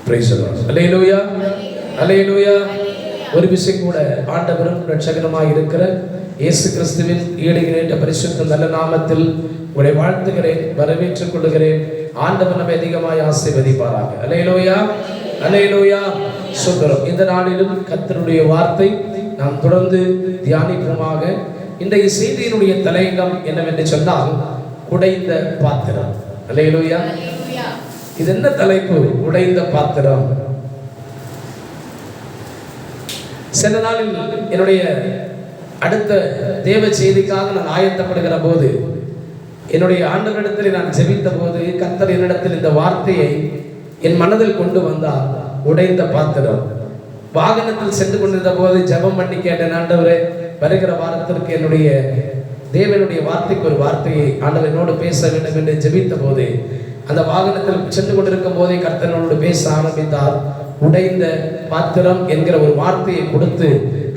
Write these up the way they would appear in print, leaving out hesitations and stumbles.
Praise the Lord. அல்லேலூயா, அல்லேலூயா. ஒரு விஷயம் கூட, ஆண்டவரும் இரட்சகருமாய் இருக்கிற இயேசு கிறிஸ்துவின் ஈடுகிறேற்ற பரிசுத்த நல்ல நாமத்தில் உங்களை வாழ்த்துகிறேன், வரவேற்றுக் கொள்கிறேன். ஆண்டவர் நம்மை அதிகமாய் ஆசீர்வதிப்பாராக. அல்லேலூயா, அல்லேலூயா. சுந்தரம். இந்த நாளிலும் கர்த்தருடைய வார்த்தை நாம் தொடர்ந்து தியானிப்போமாக. இன்றைய செய்தியினுடைய தலையங்கம் என்னவென்று சொன்னால், உடைந்த பாத்திரம். அல்லேலூயா. இது என்ன தலைப்பு? உடைந்த பாத்திரம். சில நாளில் என்னுடைய அடுத்த தேவ செய்திக்காக நான் ஆயத்தப்படுகிற போது, என்னுடைய ஆண்டவரிடத்தில் நான் ஜெபித்த போது, கர்த்தர் என்னிடத்தில் இந்த வார்த்தையை என் மனதில் கொண்டு வந்தார். உடைந்த பாத்திரம். வாகனத்தில் சென்று கொண்டிருந்த போது ஜெபம் பண்ணி கேட்டேன், ஆண்டவரே, வருகிற வாரத்திற்கு என்னுடைய தேவனுடைய வார்த்தைக்கு ஒரு வார்த்தையை ஆண்டவர் என்னோடு பேச வேண்டும் என்று ஜெபித்த போது, அந்த வாகனத்தில் சென்று கொண்டிருக்கும் போதே கர்த்தனோடு பேச ஆரம்பித்தார். உடைந்த பாத்திரம் என்கிற ஒரு வார்த்தையை கொடுத்து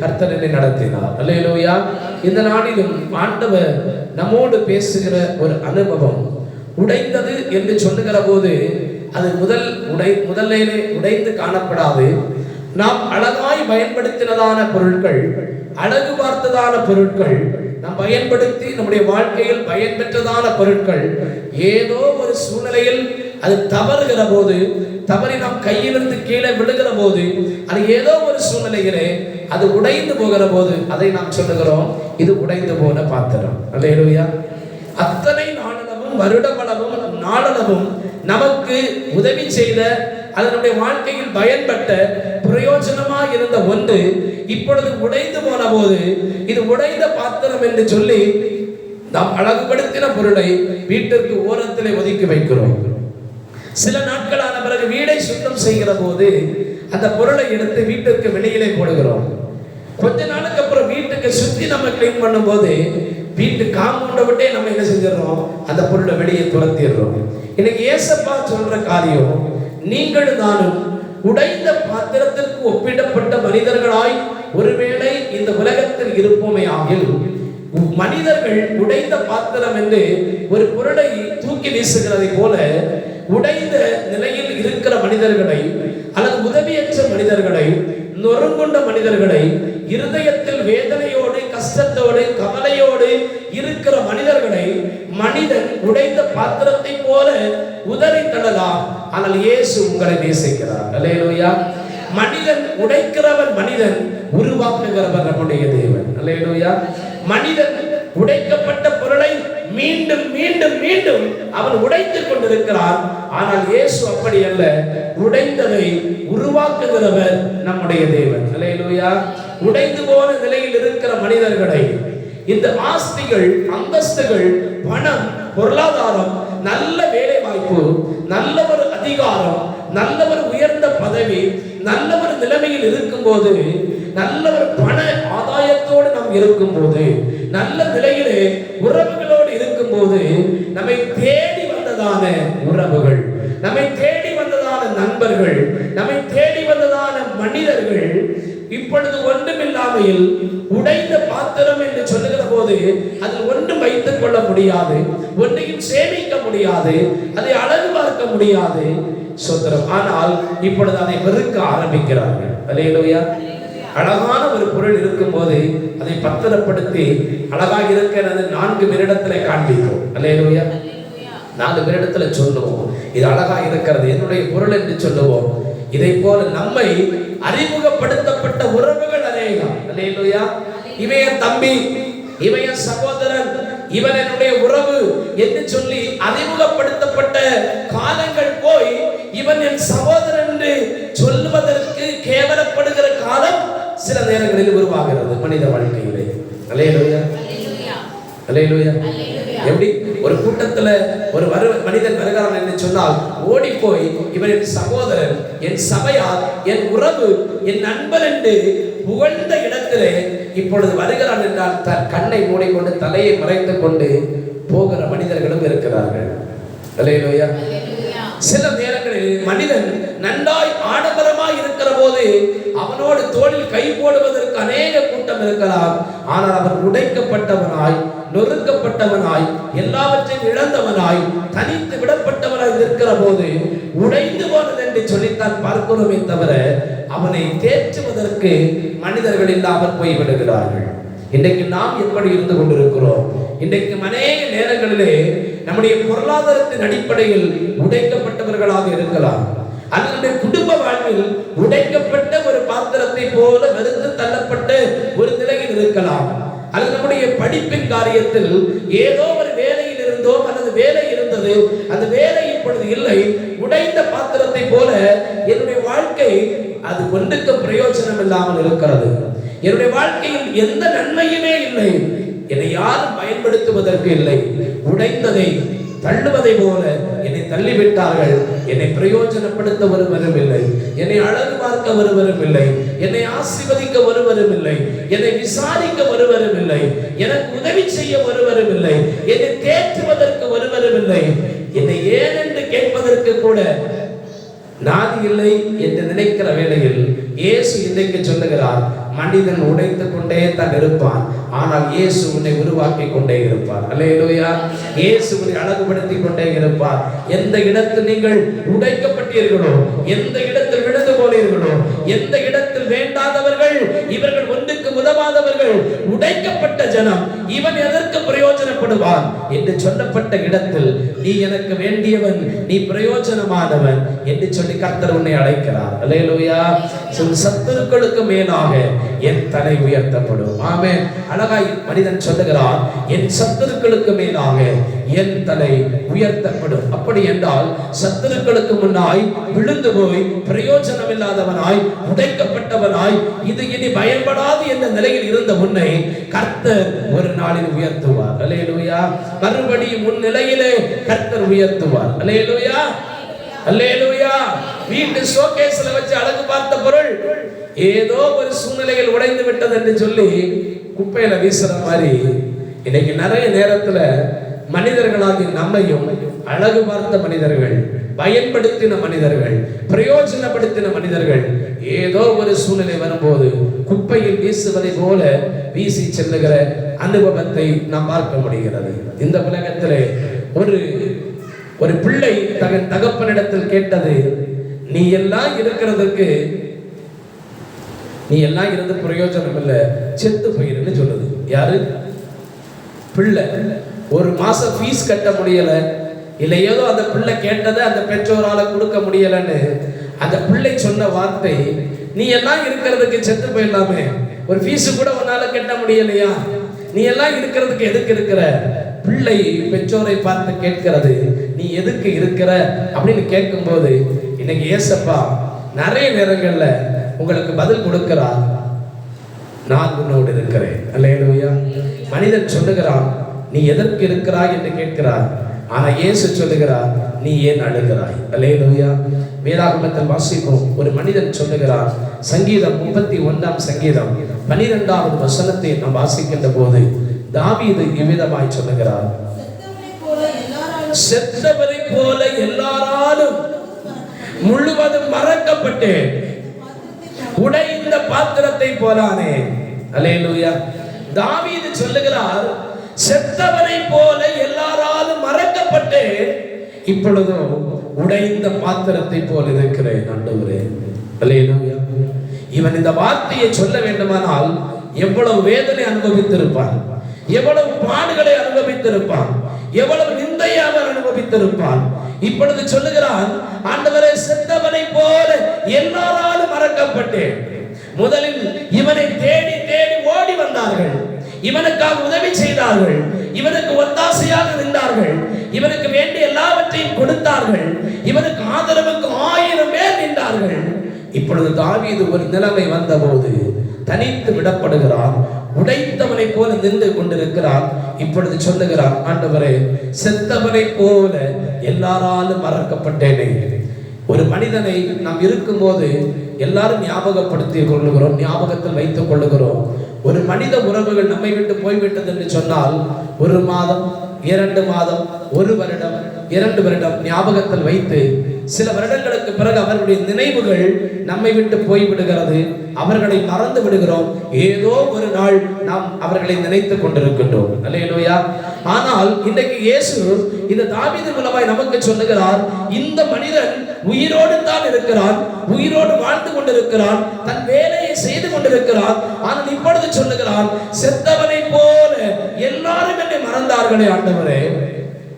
கர்த்தர் என்னை நடத்தினார். அல்லேலூயா. இந்த நாளிலும் ஆண்டவர் நம்மோடு பேசுகிற ஒரு அனுபவம். உடைந்தது என்று சொல்லுகிற போது அது முதலிலே உடைந்து காணப்படாது. நாம் அழகாய் பயன்படுத்தினதான பொருட்கள், அழகு பார்த்ததான பொருட்கள், நாம் பயன்படுத்தி நம்முடைய வாழ்க்கையில் பயன் பெற்றதான பொருட்கள் ஏதோ ஒரு சூழ்நிலையில் அது தவறுகிற போது, தவறி நாம் கையிலிருந்து கீழே விழுகிற போது, அது ஏதோ ஒரு சூழ்நிலையிலே அது உடைந்து போகிற போது அதை நாம் சொல்லுகிறோம், இது உடைந்து போன பாத்திரம். அல்லேலூயா. அத்தனை நாளளவும், வருடமளவும், நாளளவும் நமக்கு உதவி செய்த, அதனுடைய வாழ்க்கையில் பயன்பட்ட, பிரயோஜனமாக இருந்த ஒன்று இப்பொழுது உடைந்து போன போது இது உடைந்த பாத்திரம் என்று சொல்லி நாம் அழகுபடுத்தின பொருளை வீட்டிற்கு ஓரத்திலே ஒதுக்கி வைக்கிறோம். சில நாட்களான பிறகு வீடை சுத்தம் செய்கிற போது அந்த பொருளை எடுத்து வீட்டிற்கு வெளியிலே போடுகிறோம். கொஞ்ச நாளுக்கு அப்புறம் வீட்டுக்கு சுத்தி நம்ம கிளீன் பண்ணும் போது வீட்டு காம்பவுண்டை விட்டே நம்ம என்ன செஞ்சிடறோம், அந்த பொருளை வெளியே துரத்திடுறோம். இன்னைக்கு ஏசப்பா சொல்ற காரியம், நீங்கள் தானும் உடைந்த பாத்திரத்திற்கு ஒப்பிடப்பட்ட மனிதர்களாய் ஒருவேளை இந்த உலகத்தில் இருப்போமே ஆகில், மனிதர்கள் உடைந்த பாத்திரம் என்று ஒரு பொருளை தூக்கி வீசுகிறதை போல உடைந்த நிலையில் இருக்கிற மனிதர்களை, அல்லது உதவியற்ற மனிதர்களை, நொறுங்குண்ட மனிதர்களை, இருதயத்தில் வேதனையோடு, கஷ்டத்தோடு, கவலையோடு இருக்கிற மனிதர்களை மனிதன் உடைந்த பாத்திரத்தை போல உதறி தள்ளலாம். ஆனால் இயேசு உங்களை நேசிக்கிறார். அல்லேலூயா. மனிதன் உடைக்கிறவன், மனிதன் உருவாக்குகிறவர் நம்முடைய தேவன். அல்லேலூயா. மனிதன் உடைக்கப்பட்ட பொருளை மீண்டும் மீண்டும் மீண்டும் அவன் உடைத்துக் கொண்டிருக்கிறான். ஆனால் இயேசு அப்படி அல்ல, உடைந்ததை உருவாக்குகிறவர் நம்முடைய தேவன். அல்லேலூயா. உடைந்து போன நிலையில் இருக்கிற மனிதர்களை, இந்த ஆஸ்திகள், அந்தஸ்துகள், பணம், பொருளாதாரம், நல்ல வேலை வாய்ப்பு, நல்ல ஒரு அதிகாரம், நல்ல ஒரு உயர்ந்த பதவி, நல்ல ஒரு நிலைமையில் இருக்கும் போது, நல்ல ஒரு பண ஆதாயத்தோடு நாம் இருக்கும் போது, நல்ல நிலையிலே உறவுகளோடு இருக்கும் போது, நம்மை தேடி வந்ததான உறவுகள், நம்மை தேடி வந்ததான நண்பர்கள், நம்மை தேடி வந்ததான மனிதர்கள் இப்பொழுது ஒன்றுமில்லாமையில் உடைந்த பாத்திரம் என்று சொல்லுகிற போது அதில் ஒன்றும் வைத்துக் கொள்ள முடியாது, ஒன்றையும் சேமிக்க முடியாது, அதை அழகு பார்க்க முடியாது. சுதந்திரம். ஆனால் இப்பொழுது அதை வெறுக்க ஆரம்பிக்கிறார்கள். அல்லேலூயா. அழகான ஒரு பொருள் இருக்கும் போது அதை பத்திரப்படுத்தி அழகாக இருக்கிறது 4 பேரிடத்துல காண்பிக்கும். அல்லேலூயா. 4 பேரிடத்துல சொல்லுவோம், இது அழகா இருக்கிறது, என்னுடைய பொருள் என்று சொல்லுவோம். இதை போல நம்மை அறிமுகப்படுத்தப்பட்ட உறவுகள் அநேகம். அல்லேலூயா. இவன் என் தம்பி, இவன் என் சகோதரன், இவன் என்னுடைய உறவு என்று சொல்லி அறிமுகப்படுத்தப்பட்ட காலங்கள் போய் இவன் என் சகோதரன் என்று சொல்லுவதற்கு கேவலப்படுகிற காலம் சில நேரங்களில் உருவாகிறது மனித வாழ்க்கையிலே. அல்லேலூயா. அல்லேலூயா. எப்படி ஒரு கூட்டத்துல ஒரு மனிதன் வருகிறான் என்று சொன்னால் ஓடி போய் இவன் என் சகோதரன், என் சபையார், என் உறவு, என் நண்பன் என்று புகழ்ந்த இடத்திலே இப்பொழுது வருகிறான் என்றால் தன் கண்ணை மூடிக்கொண்டு தலையை மறைத்துக் கொண்டு போகிற மனிதர்களும் இருக்கிறார்கள். அல்லேலூயா. சில நேரங்களில் மனிதன் நன்றாய் ஆடம்பரமாய் இருக்கிற போது அவனோடு தோளில் கை போடுவதற்கு அநேக கூட்டம் இருக்கலாம். ஆனால் அவன் உடைக்கப்பட்டவனாய், நொறுக்கப்பட்டவனாய், எல்லாவற்றையும் இழந்தவனாய், தனித்து விடப்பட்டவனாய் இருக்கிற போது உடைந்து போனது என்று சொல்லித்தான் பார்க்கிறோமே தவிர அவனை தேற்றுவதற்கு மனிதர்கள் இல்லாமல் போய்விடுகிறார்கள். இன்றைக்கு நாம் எப்படி இருந்து கொண்டிருக்கிறோம்? இன்றைக்கு அநேக நேரங்களிலே நம்முடைய பொருளாதாரத்தின் அடிப்படையில் உடைக்கப்பட்டவர்களாக இருக்கலாம், அல்லது குடும்ப வாழ்வில் உடைக்கப்பட்ட ஒரு பாத்திரத்தை போல வெறுத்து தள்ளப்பட்ட ஒரு நிலையில் இருக்கலாம், அல்லது நம்முடைய படிப்பின் காரியத்தில் ஏதோ ஒரு வேலையில் இருந்தோம், அல்லது வேலை இருந்தது, அந்த வேலை இப்பொழுது இல்லை, உடைந்த பாத்திரத்தை போல என்னுடைய வாழ்க்கை அது ஒன்றுக்கு பிரயோஜனம் இல்லாமல் இருக்கிறது. என்னுடைய வாழ்க்கையில் எந்த நன்மையுமே இல்லை, என்னை யாரும் பயன்படுத்துவதற்கு இல்லை. உடைந்ததை தள்ளுவதை போல என்னை தள்ளிவிட்டார்கள். என்னை பிரயோஜனப்படுத்த ஒருவரும் இல்லை, என்னை அழகு பார்க்க ஒருவரும் இல்லை, என்னை ஆசீர்வதிக்க ஒருவரும் இல்லை, என்னை விசாரிக்க ஒருவரும் இல்லை, எனக்கு உதவி செய்ய ஒருவரும் இல்லை, என்னை தேற்றுவதற்கு ஒருவரும் இல்லை, என்னை ஏன் என்று கேட்பதற்கு கூட நாதி இல்லை என்று நினைக்கிற வேளையில் இயேசு இன்றைக்கு சொல்லுகிறார், மனிதன் உடைத்து கொண்டே தான் இருப்பான், ஆனால் இயேசு உன்னை உருவாக்கி கொண்டே இருப்பார். அல்லேலூயா. இயேசு உன்னை அழகுபடுத்தி கொண்டே இருப்பார். எந்த இடத்தில் நீங்கள் உடைக்கப்பட்டீர்களோ, எந்த இடத்தில் விழுந்து போனீர்களோ, எந்த இடத்தில் வேண்டாதவர்கள், இவர்கள் ஒன்றுக்கு உதவாதவர்கள், உடைக்கப்பட்ட ஜனம், இவன் எதற்கு பிரயோஜனப்படுவான் என்று சொல்லப்பட்ட இடத்தில் நீ எனக்கு வேண்டியவன், நீ பிரயோஜனமானவன் என்று சொல்லி கர்த்தர் உன்னை அழைக்கிறார். அல்லேலூயா. சத்துருக்களுக்கு மேலாக என் தலை உயர்த்தப்படும். ஆமென். அழகாய் மனிதன் சொல்லுகிறான், என் சத்துருக்களுக்கு மேலாக என் தலை உயர்த்தப்படும். அப்படி என்றால் சத்துருக்களுக்கு முன்னாய் விழுந்து போய் பிரயோஜனம் இல்லாதவனாய் உடைக்கப்பட்டவனாய் இது இனி பயன்படாது என்ற நிலையில் இருந்த உன்னை கர்த்தர் ஒரு நாளில் உயர்த்துவார். அல்லேலூயா. மறுபடியும் உன் நிலையிலே கர்த்தர் உயர்த்துவார். அல்லேலூயா. அல்லேலூயா. வீட்டு ஷோகேஸ்ல வச்சு அழகு பார்த்த பொருள் ஏதோ ஒரு சூழ்நிலையில் உடைந்து விட்டது என்று சொல்லி குப்பையில வீசுற மாதிரி இன்னைக்கு நிறைய நேரத்துல மனிதர்களாகிய நம்மையும் அழகு பார்த்த மனிதர்கள், பயன்படுத்தின மனிதர்கள், பிரயோஜனப்படுத்தின மனிதர்கள் ஏதோ ஒரு சூழ்நிலை வரும்போது குப்பையில் வீசுவதை போல வீசி செல்லுகிற அனுபவத்தை நாம் பார்க்க முடிகிறது. இந்த உலகத்திலே ஒரு பிள்ளை தன் தகப்பனிடத்தில் கேட்டது, நீ எல்லாம் இருக்கிறதுக்கு, நீ எல்லாம் இருந்து பிரயோஜனம் இல்லை, செத்து போயிருன்னு சொல்லுது. யாரு? பிள்ளை. ஒரு மாசம் ஃபீஸ் கட்ட முடியல, இல்லை ஏதோ அந்த பிள்ளை கேட்டதை அந்த பெற்றோரால கொடுக்க முடியலன்னு அந்த பிள்ளை சொன்ன வார்த்தை, நீ எல்லாம் இருக்கிறதுக்கு செத்து போயிடலாமே, ஒரு ஃபீஸ் கூட உன்னால கட்ட முடியலையா, நீ எல்லாம் இருக்கிறதுக்கு எதுக்கு இருக்கிற? பிள்ளை பெற்றோரை பார்த்து கேட்கிறது, நீ எதுக்கு இருக்கிற அப்படின்னு கேட்கும்போது இன்னைக்கு ஏசப்பா நிறைய நேரங்கள்ல உங்களுக்கு பதில் கொடுக்கிறார், நான் உன்னோடு இருக்கிறேன். அல்லேலூயா. மனிதன் சொல்லுகிறான், நீ எதற்கு இருக்கிறாய் என்று கேட்கிறார், ஆனா இயேசு சொல்லுகிறார், நீ ஏன் அழுகிறாய்? அல்லேலூயா. வேதாகமத்தில் வாசிப்போம். ஒரு மனிதன் சொல்லுகிறார், சங்கீதம் 31 சங்கீதம் 12வது வசனத்தை நாம் வாசிக்கின்ற போது தாவீது இவ்விதமாய் சொல்லுகிறார், செத்தவரை போல எல்லாராலும் முழுவதும் மறக்கப்பட்டேன், உடைந்த பாத்திரத்தை போலானே. அல்லேலூயா. தாவீது சொல்லுகிறார், செத்தவரை போல எல்லாராலும் மறக்கப்பட்டேன், இப்பொழுதும் உடைந்த பாத்திரத்தை போல இருக்கிறேன் ஆண்டவரே. அல்லேலூயா. இவன் இந்த வார்த்தையை சொல்ல வேண்டுமானால் எவ்வளவு வேதனை அனுபவித்திருப்பான், எவ்வளவு பாடுகளை அனுபவித்திருப்பான், எவ்வளவு நிந்தையை அவன் அனுபவித்திருப்பான். இப்பொழுது சொல்லுகிறான், ஆண்டவரே செத்தவனை போல எல்லாராலும் மறக்கப்பட்டேன். முதலில் இவனை தேடி தேடி ஓடி வந்தார்கள், இவனுக்காக உதவி செய்தார்கள், இவனுக்கு ஒத்தாசையாக நின்றார்கள், இவனுக்கு வேண்டிய எல்லாவற்றையும் கொடுத்தார்கள், இவனுக்கு ஆதரவுக்கு 1000 பேர் நின்றார்கள். இப்பொழுது தாவீது ஒரு நிலைமை வந்தபோது தனித்து விடப்படுகிறான், உடைத்தவனை போல நின்று கொண்டிருக்கிறான். இப்பொழுது சொல்லுகிறான், ஆண்டவரே செத்தவனை போல எல்லாராலும் மறக்கப்பட்டேனே. ஒரு மனிதனை நாம் இருக்கும்போது எல்லாரும் ஞாபகப்படுத்திக் கொள்ளுகிறோம், ஞாபகத்தில் வைத்துக் கொள்ளுகிறோம். ஒரு மனித உறவுகள் நம்மை விட்டு போய்விட்டது என்று சொன்னால் 1 மாதம், 2 மாதம், 1 வருடம், 2 வருடம் ஞாபகத்தில் வைத்து சில வருடங்களுக்கு பிறகு அவர்களுடைய நினைவுகள் நம்மை விட்டு போய்விடுகிறது, அவர்களை மறந்து விடுகிறோம். ஏதோ ஒரு நாள் நாம் அவர்களை நினைத்துக் கொண்டிருக்கின்றோம். அல்லேலூயா. ஆனால் இன்றைக்கு இயேசு இந்த தாவீது மூலமாய் நமக்கு சொல்லுகிறார், இந்த மனிதன் உயிரோடு தான் இருக்கிறான், உயிரோடு வாழ்ந்து கொண்டிருக்கிறான், தன் வேலையை செய்து கொண்டிருக்கிறான். ஆனால் இப்பொழுது சொல்லுகிறான், செத்தவனை போல எல்லாரும் என்னை மறந்தார்களே ஆண்டவரே,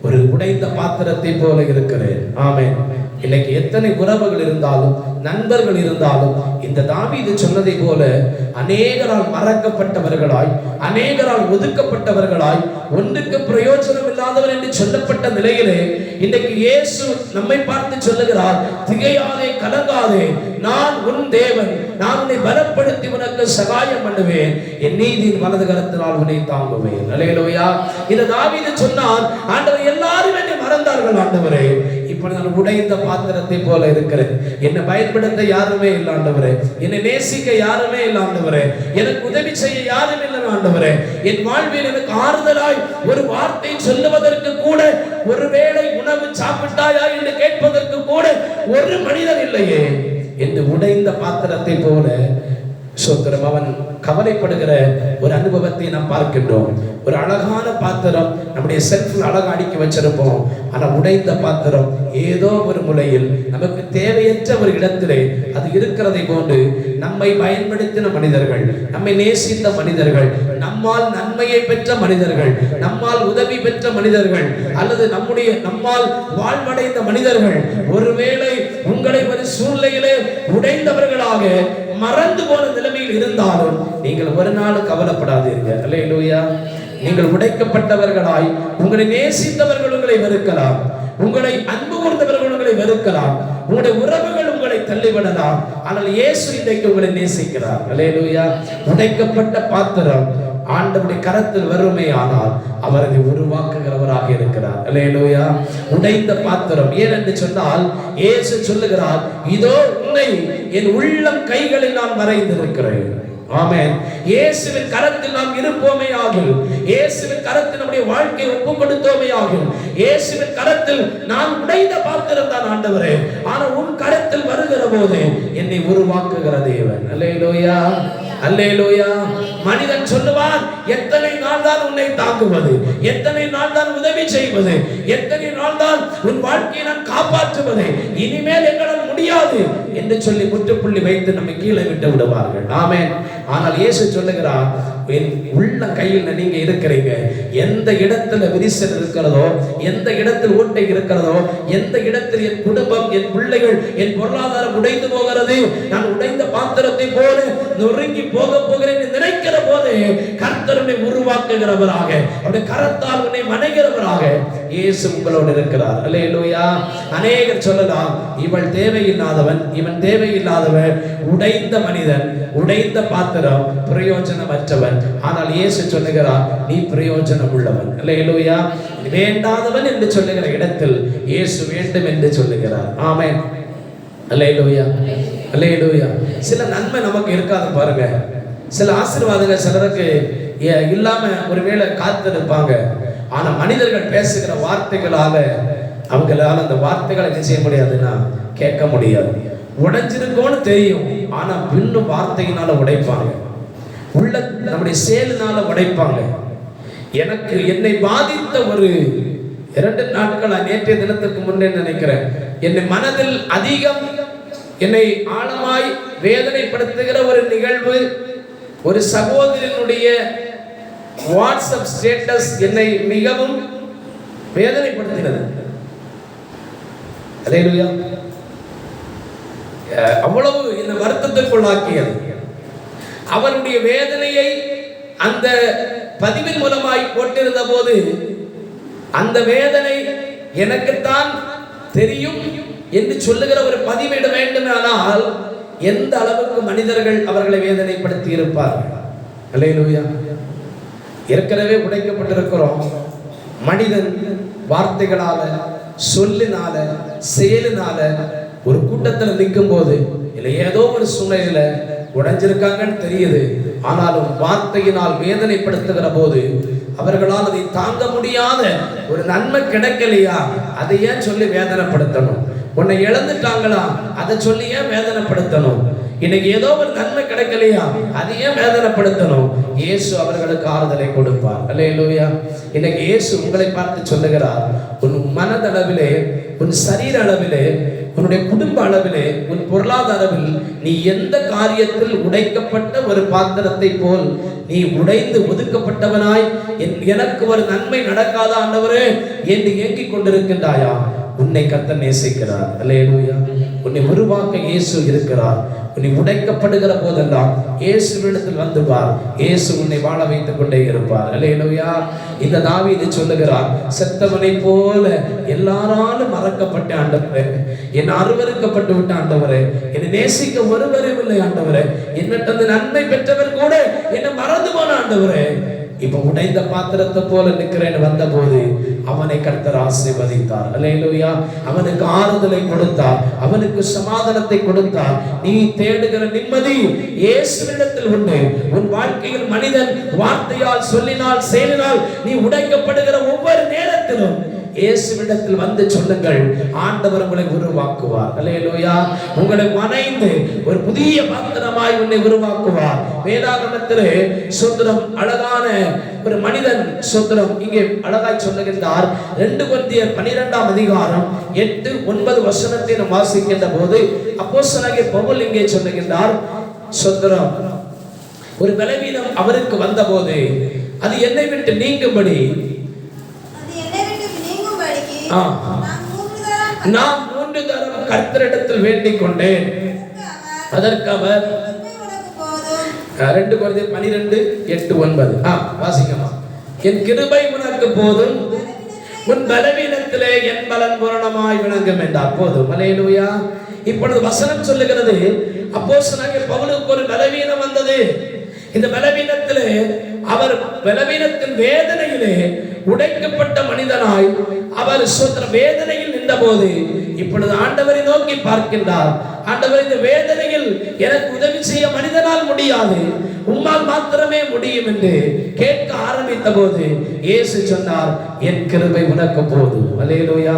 ஒரு உடைந்த பாத்திரத்தை போல இருக்கிறேன். ஆமென். இன்னைக்கு எத்தனை உறவுகள் இருந்தாலும் நண்பர்கள் இருந்தாலும் இந்த தாவீது சொன்னதை போல அநேகரால் மறக்கப்பட்டவர்களாய், அநேகரால் ஒதுக்கப்பட்டவர்களாய், ஒன்றுக்கு பிரயோஜனம் இல்லாதவர் என்று சொல்லப்பட்ட நிலையிலே இன்றைக்கு இயேசு நம்மை பார்த்து சொல்லுகிறார், திகையாதே, கலங்காதே, நான் உன் தேவன், நான் உன்னை பலப்படுத்தி உனக்கு சகாயம் பண்ணுவேன், என் நீதியின் வலது கரத்தினால் உன்னை தாங்குவேன். அல்லேலூயா. இந்த தாவீது சொன்னார், ஆண்டவர் எல்லாரும் என்னை மறந்தார்கள் ஆண்டவரே, இப்ப நான் உடைந்த பாத்திரத்தை போல இருக்கிறேன், என்னை பயன்படுத்த யாருமே இல்லை ஆண்டவரே, என்னை நேசிக்க யாருமே இல்லை ஆண்டவரே, எனக்கு உதவி செய்ய யாரும் இல்லை ஆண்டவரே, என் வாழ்வில் எனக்கு ஆறுதலாய் ஒரு வார்த்தை சொல்லுவதற்கு கூட, ஒருவேளை உணவு சாப்பிட்டாயா என்று கேட்பதற்கு கூட ஒரு மனிதன் இல்லையே என்று உடைந்த பாத்திரத்தை போல சோத்திரம் அவன் கவலைப்படுகிற ஒரு அனுபவத்தை நாம் பார்க்கின்றோம். ஒரு அழகான பாத்திரம் நம்முடைய செல்ஃபில் அழகா அடுக்கி வச்சிருப்போம், ஆனால் உடைந்த பாத்திரம் ஏதோ ஒரு முறையில் நமக்கு தேவையற்ற ஒரு இடத்திலே அது இருக்கிறதை போன்று நம்மை பயன்படுத்தின மனிதர்கள், நம்மை நேசித்த மனிதர்கள், நம்மால் நன்மையை பெற்ற மனிதர்கள், நம்மால் உதவி பெற்ற மனிதர்கள், அல்லது நம்மால் வாழ்வடைந்த மனிதர்கள் ஒருவேளை உங்களை ஒரு சூழ்நிலையிலே உடைந்தவர்களாக மறந்து போன நிலைமையில் இருந்தாலும் நீங்கள் ஒரு நாள் கவலைப்படாதீர்கள். அல்லேலூயா. நீங்கள் உடைக்கப்பட்டவர்களாய், உங்களை நேசித்தவர்கள் உங்களை வெறுக்கலாம், உங்களை அன்பு கூர்ந்தவர்கள் உங்களை வெறுக்கலாம், உங்களுடைய உறவுகள் உங்களை தள்ளிவிடலாம், ஆனால் இயேசு இன்றைக்கு உங்களை நேசிக்கிறார். அல்லேலூயா. உடைக்கப்பட்ட பாத்திரம் ஆண்டவருடைய கரத்தில் வருமே ஆனால் அவர் அதை உருவாக்குகிறவராக இருக்கிறார். அல்லேலூயா. உடைந்த பாத்திரம் ஏனென்று சொன்னால் இயேசு சொல்லுகிறார், இதோ உன்னை என் உள்ளம் கைகளில் நான் வரைந்திருக்கிறேன். ஆமென். இயேசுவின் கரத்தில் நாம் இருப்போமே ஆகும், இயேசுவின் கரத்தில் நம்முடைய வாழ்க்கையை ஒப்புக் கொடுத்தோமே ஆகும், இயேசுவின் கரத்தில் நான் உடைந்த பாத்திரம் தான் ஆண்டவரே, ஆனால் உன் கரத்தில் வருகிற போது என்னை உருவாக்குகிற தேவன். அல்லேலூயா. அல்லேலூயா. மனிதன் சொல்லுவான், எத்தனை நாள் தான் உன்னை தாங்குவது, எத்தனை நாள் தான் உதவி செய்வது, எத்தனை நாள் தான் உன் வாழ்க்கையை நான் காப்பாற்றுவது, இனிமேல் எங்களால் முடியாது என்று சொல்லி முற்றுப்புள்ளி வைத்து நம்மை கீழே விட்டு விடுவார்கள். ஆமென். ஆனால் இயேசு சொல்லுகிறார், என் உள்ள கையில் நீங்க இருக்கிறீங்க, எந்த இடத்துல விரிசல் இருக்கிறதோ, எந்த இடத்தில் ஓட்டை இருக்கிறதோ, எந்த இடத்தில் என் குடும்பம், என் பிள்ளைகள், என் பொருளாதாரம் உடைந்து போகிறது, நான் உடைந்த பாத்திரத்தை போல நொறுங்கி போக போகிறேன் நினைக்கிற போது கர்த்தர் உன்னை உருவாக்குகிறவராக, அவருடைய கரத்தால் உன்னை மனைகிறவராக இயேசு உங்களோடு இருக்கிறார். அல்லேலூயா. அநேகர் சொல்லலாம், இவள் தேவையில்லாதவன், இவன் தேவையில்லாதவன், உடைந்த மனிதன், உடைந்த பாத்திரம், பிரயோஜனமற்றவன். ஆனால் இயேசு சொல்லுகிறார், நீ பிரயோஜனம் உள்ளவன். அல்லேலூயா. வேண்டாதவன் என்று சொல்லுகிற இடத்தில் இயேசு வேண்டும் என்று சொல்லுகிறார். ஆமென். அல்லேலூயா. அல்லேலூயா. சில நன்மை நமக்கு இருக்காது பாருங்க, சில ஆசீர்வாதங்கள் சிலருக்கு இல்லாம ஒருவேளை காத்திருப்பாங்க, ஆனா மனிதர்கள் பேசுகிற வார்த்தைகளால அவங்களால அந்த வார்த்தைகளை என்ன செய்ய முடியாதுன்னா கேட்க முடியாது. உடைஞ்சிருக்கோன்னு தெரியும், ஆனா இன்னும் வார்த்தையினால உடைப்பாங்க, உள்ள நம்முடைய செயலினால உடைப்பாங்க. எனக்கு என்னை பாதித்த ஒரு 2 நாட்கள் நேற்றைய தினத்துக்கு முன்னே நினைக்கிறேன், என்னை மனதில் அதிகம் என்னை ஆழமாய் வேதனைப்படுத்துகிற ஒரு நிகழ்வு, ஒரு சகோதரனுடைய வாட்ஸ்அப் ஸ்டேட்டஸ் என்னை மிகவும் வேதனைப்படுத்தினது. அல்லேலூயா. அவ்வளவு இந்த வருத்தத்திற்குள்ளாக்கியது. அவருடைய வேதனையை அந்த பதிவின் மூலமாய் போட்டிருந்த போது, அந்த வேதனை எனக்குத்தான் தெரியும் என்று சொல்லுகிற ஒரு பதிவிட வேண்டுமானால் எந்த அளவுக்கு மனிதர்கள் அவர்களை வேதனைப்படுத்தி இருப்பார்கள். அல்லேலூயா. ஏற்கனவே உடைக்கப்பட்டிருக்கிறோம். மனிதன் வார்த்தைகளால, சொல்லினால, செயலினால ஒரு கூட்டத்தில் நிற்கும் போது இல்லை ஏதோ ஒரு சூழ்நிலையில உடைஞ்சிருக்காங்கன்னு தெரியுது, ஆனாலும் வார்த்தையினால் வேதனைப்படுத்துகிற போது அவர்களால் அதை தாங்க முடியாத ஒரு நன்மை கிடைக்கலையா, அதை ஏன் சொல்லி வேதனைப்படுத்தணும்? உன்னை இழந்துட்டாங்களா, அதை சொல்லி ஏன் வேதனைப்படுத்தணும்? இன்னைக்கு ஏதோ ஒரு நன்மை கிடைக்கலையா, அதை ஏன் வேதனைப்படுத்தணும்? இயேசு அவர்களுக்கு ஆறுதலை கொடுப்பார். அல்லேலூயா. இன்னைக்கு இயேசு உங்களை பார்த்து சொல்லுகிறார், உன் மனதளவிலே, உன் சரீர அளவிலே, உன்னுடைய குடும்ப அளவிலே, உன் பொருளாதாரவில் நீ எந்த காரியத்தில் உடைக்கப்பட்ட ஒரு பாத்திரத்தை போல் நீ உடைந்து ஒதுக்கப்பட்டவனாய் எனக்கு ஒரு நன்மை நடக்காத ஆண்டவரே என்று ஏங்கிக் கொண்டிருக்கின்றாயா? உன்னை கர்த்தர் நேசிக்கிறார். அல்லேலூயா. உன்னை உருவாக்க இயேசு இருக்கிறார். உன்னை உடைக்கப்படுகிற போதெல்லாம் இயேசுவிடத்தில் வந்து பார். இயேசு உன்னை வாழ வைத்துக் கொண்டே இருப்பார். அல்லேலூயா. இந்த தாவீது சொல்லுகிறார், செத்தவனை போல எல்லாராலும் மறக்கப்பட்ட ஆண்டவரே, என் அருவருக்கப்பட்டு விட்ட ஆண்டவரே, என்னை நேசிக்க ஒருவரும் இல்லை ஆண்டவரே, என்னிட்ட நன்மை பெற்றவர் கூட என்னை மறந்து போன ஆண்டவரே, இப்ப உடைந்த பாத்திரத்தை போல நிற்கிறேன் வந்த போது அவனை கர்த்தர் ஆசீர்வதித்தார். அல்லேலூயா. அவனுக்கு ஆறுதலை கொடுத்தார், அவனுக்கு சமாதானத்தை கொடுத்தார். நீ தேடுகிற நிம்மதி இயேசுவிடத்தில் உண்டு. உன் வாழ்க்கையில் மனிதன் வார்த்தையால், சொல்லினால், செயலினால் நீ உடைக்கப்படுகிற ஒவ்வொரு நேரத்திலும் இயேசுவிடத்தில் வந்து சொல்லுங்கள், ஆண்டவர் உங்களை உருவாக்குவார். அல்லேலூயா. உங்களை வணைந்து ஒரு புதிய பாத்திரமாய் உன்னை உருவாக்குவார். வேதாகமத்திலே சுத்திரம் அழகான ஒரு மனிதன் சுத்திரம் இங்கே அழகாய் சொல்லுகின்றார். 2 கொரிந்தியர் 12ஆம் அதிகாரம் 8-9 வசனத்தை நாம் வாசிக்கின்ற போது அப்போஸ்தலனாகிய பவுல் இங்கே சொல்லுகின்றார், சுத்திரம் ஒரு பலவீனம் அவருக்கு வந்தபோது அது என்னை விட்டு நீங்கும்படி நான் 3 தரம் கர்த்தரிடத்தில் வேண்டிக் கொண்டேன். அதற்கு அவர் 2 கொரிந்தியர் 12:8-9 வாசிக்கமா. என் கிருபை உனக்கு போதும், உன் பலவீனத்திலே என் பலன் பூரணமாய் விளங்கும் என்றார். போதும். அல்லேலூயா. இப்பொழுது வசனம் சொல்லுகிறது, அப்போஸ்தலனாகிய பவுலுக்கு ஒரு பலவீனம் வந்தது. இந்த பலவீனத்திலே அவர் பலவீனத்தின் வேதனையிலே உடைக்கப்பட்ட மனிதனாய் அவர் சுத்திர வேதனையில் நின்றபோது இப்பொழுது ஆண்டவரை நோக்கி பார்க்கின்றார். ஆண்டவர், இந்த வேதனையில் எனக்கு உதவி செய்ய மனிதனால் முடியாது, உம்மால் மாத்திரமே முடியும் என்று கேட்க ஆரம்பித்த போது இயேசு சொன்னார், என் கிருபை உனக்கு போதும். அல்லேலூயா.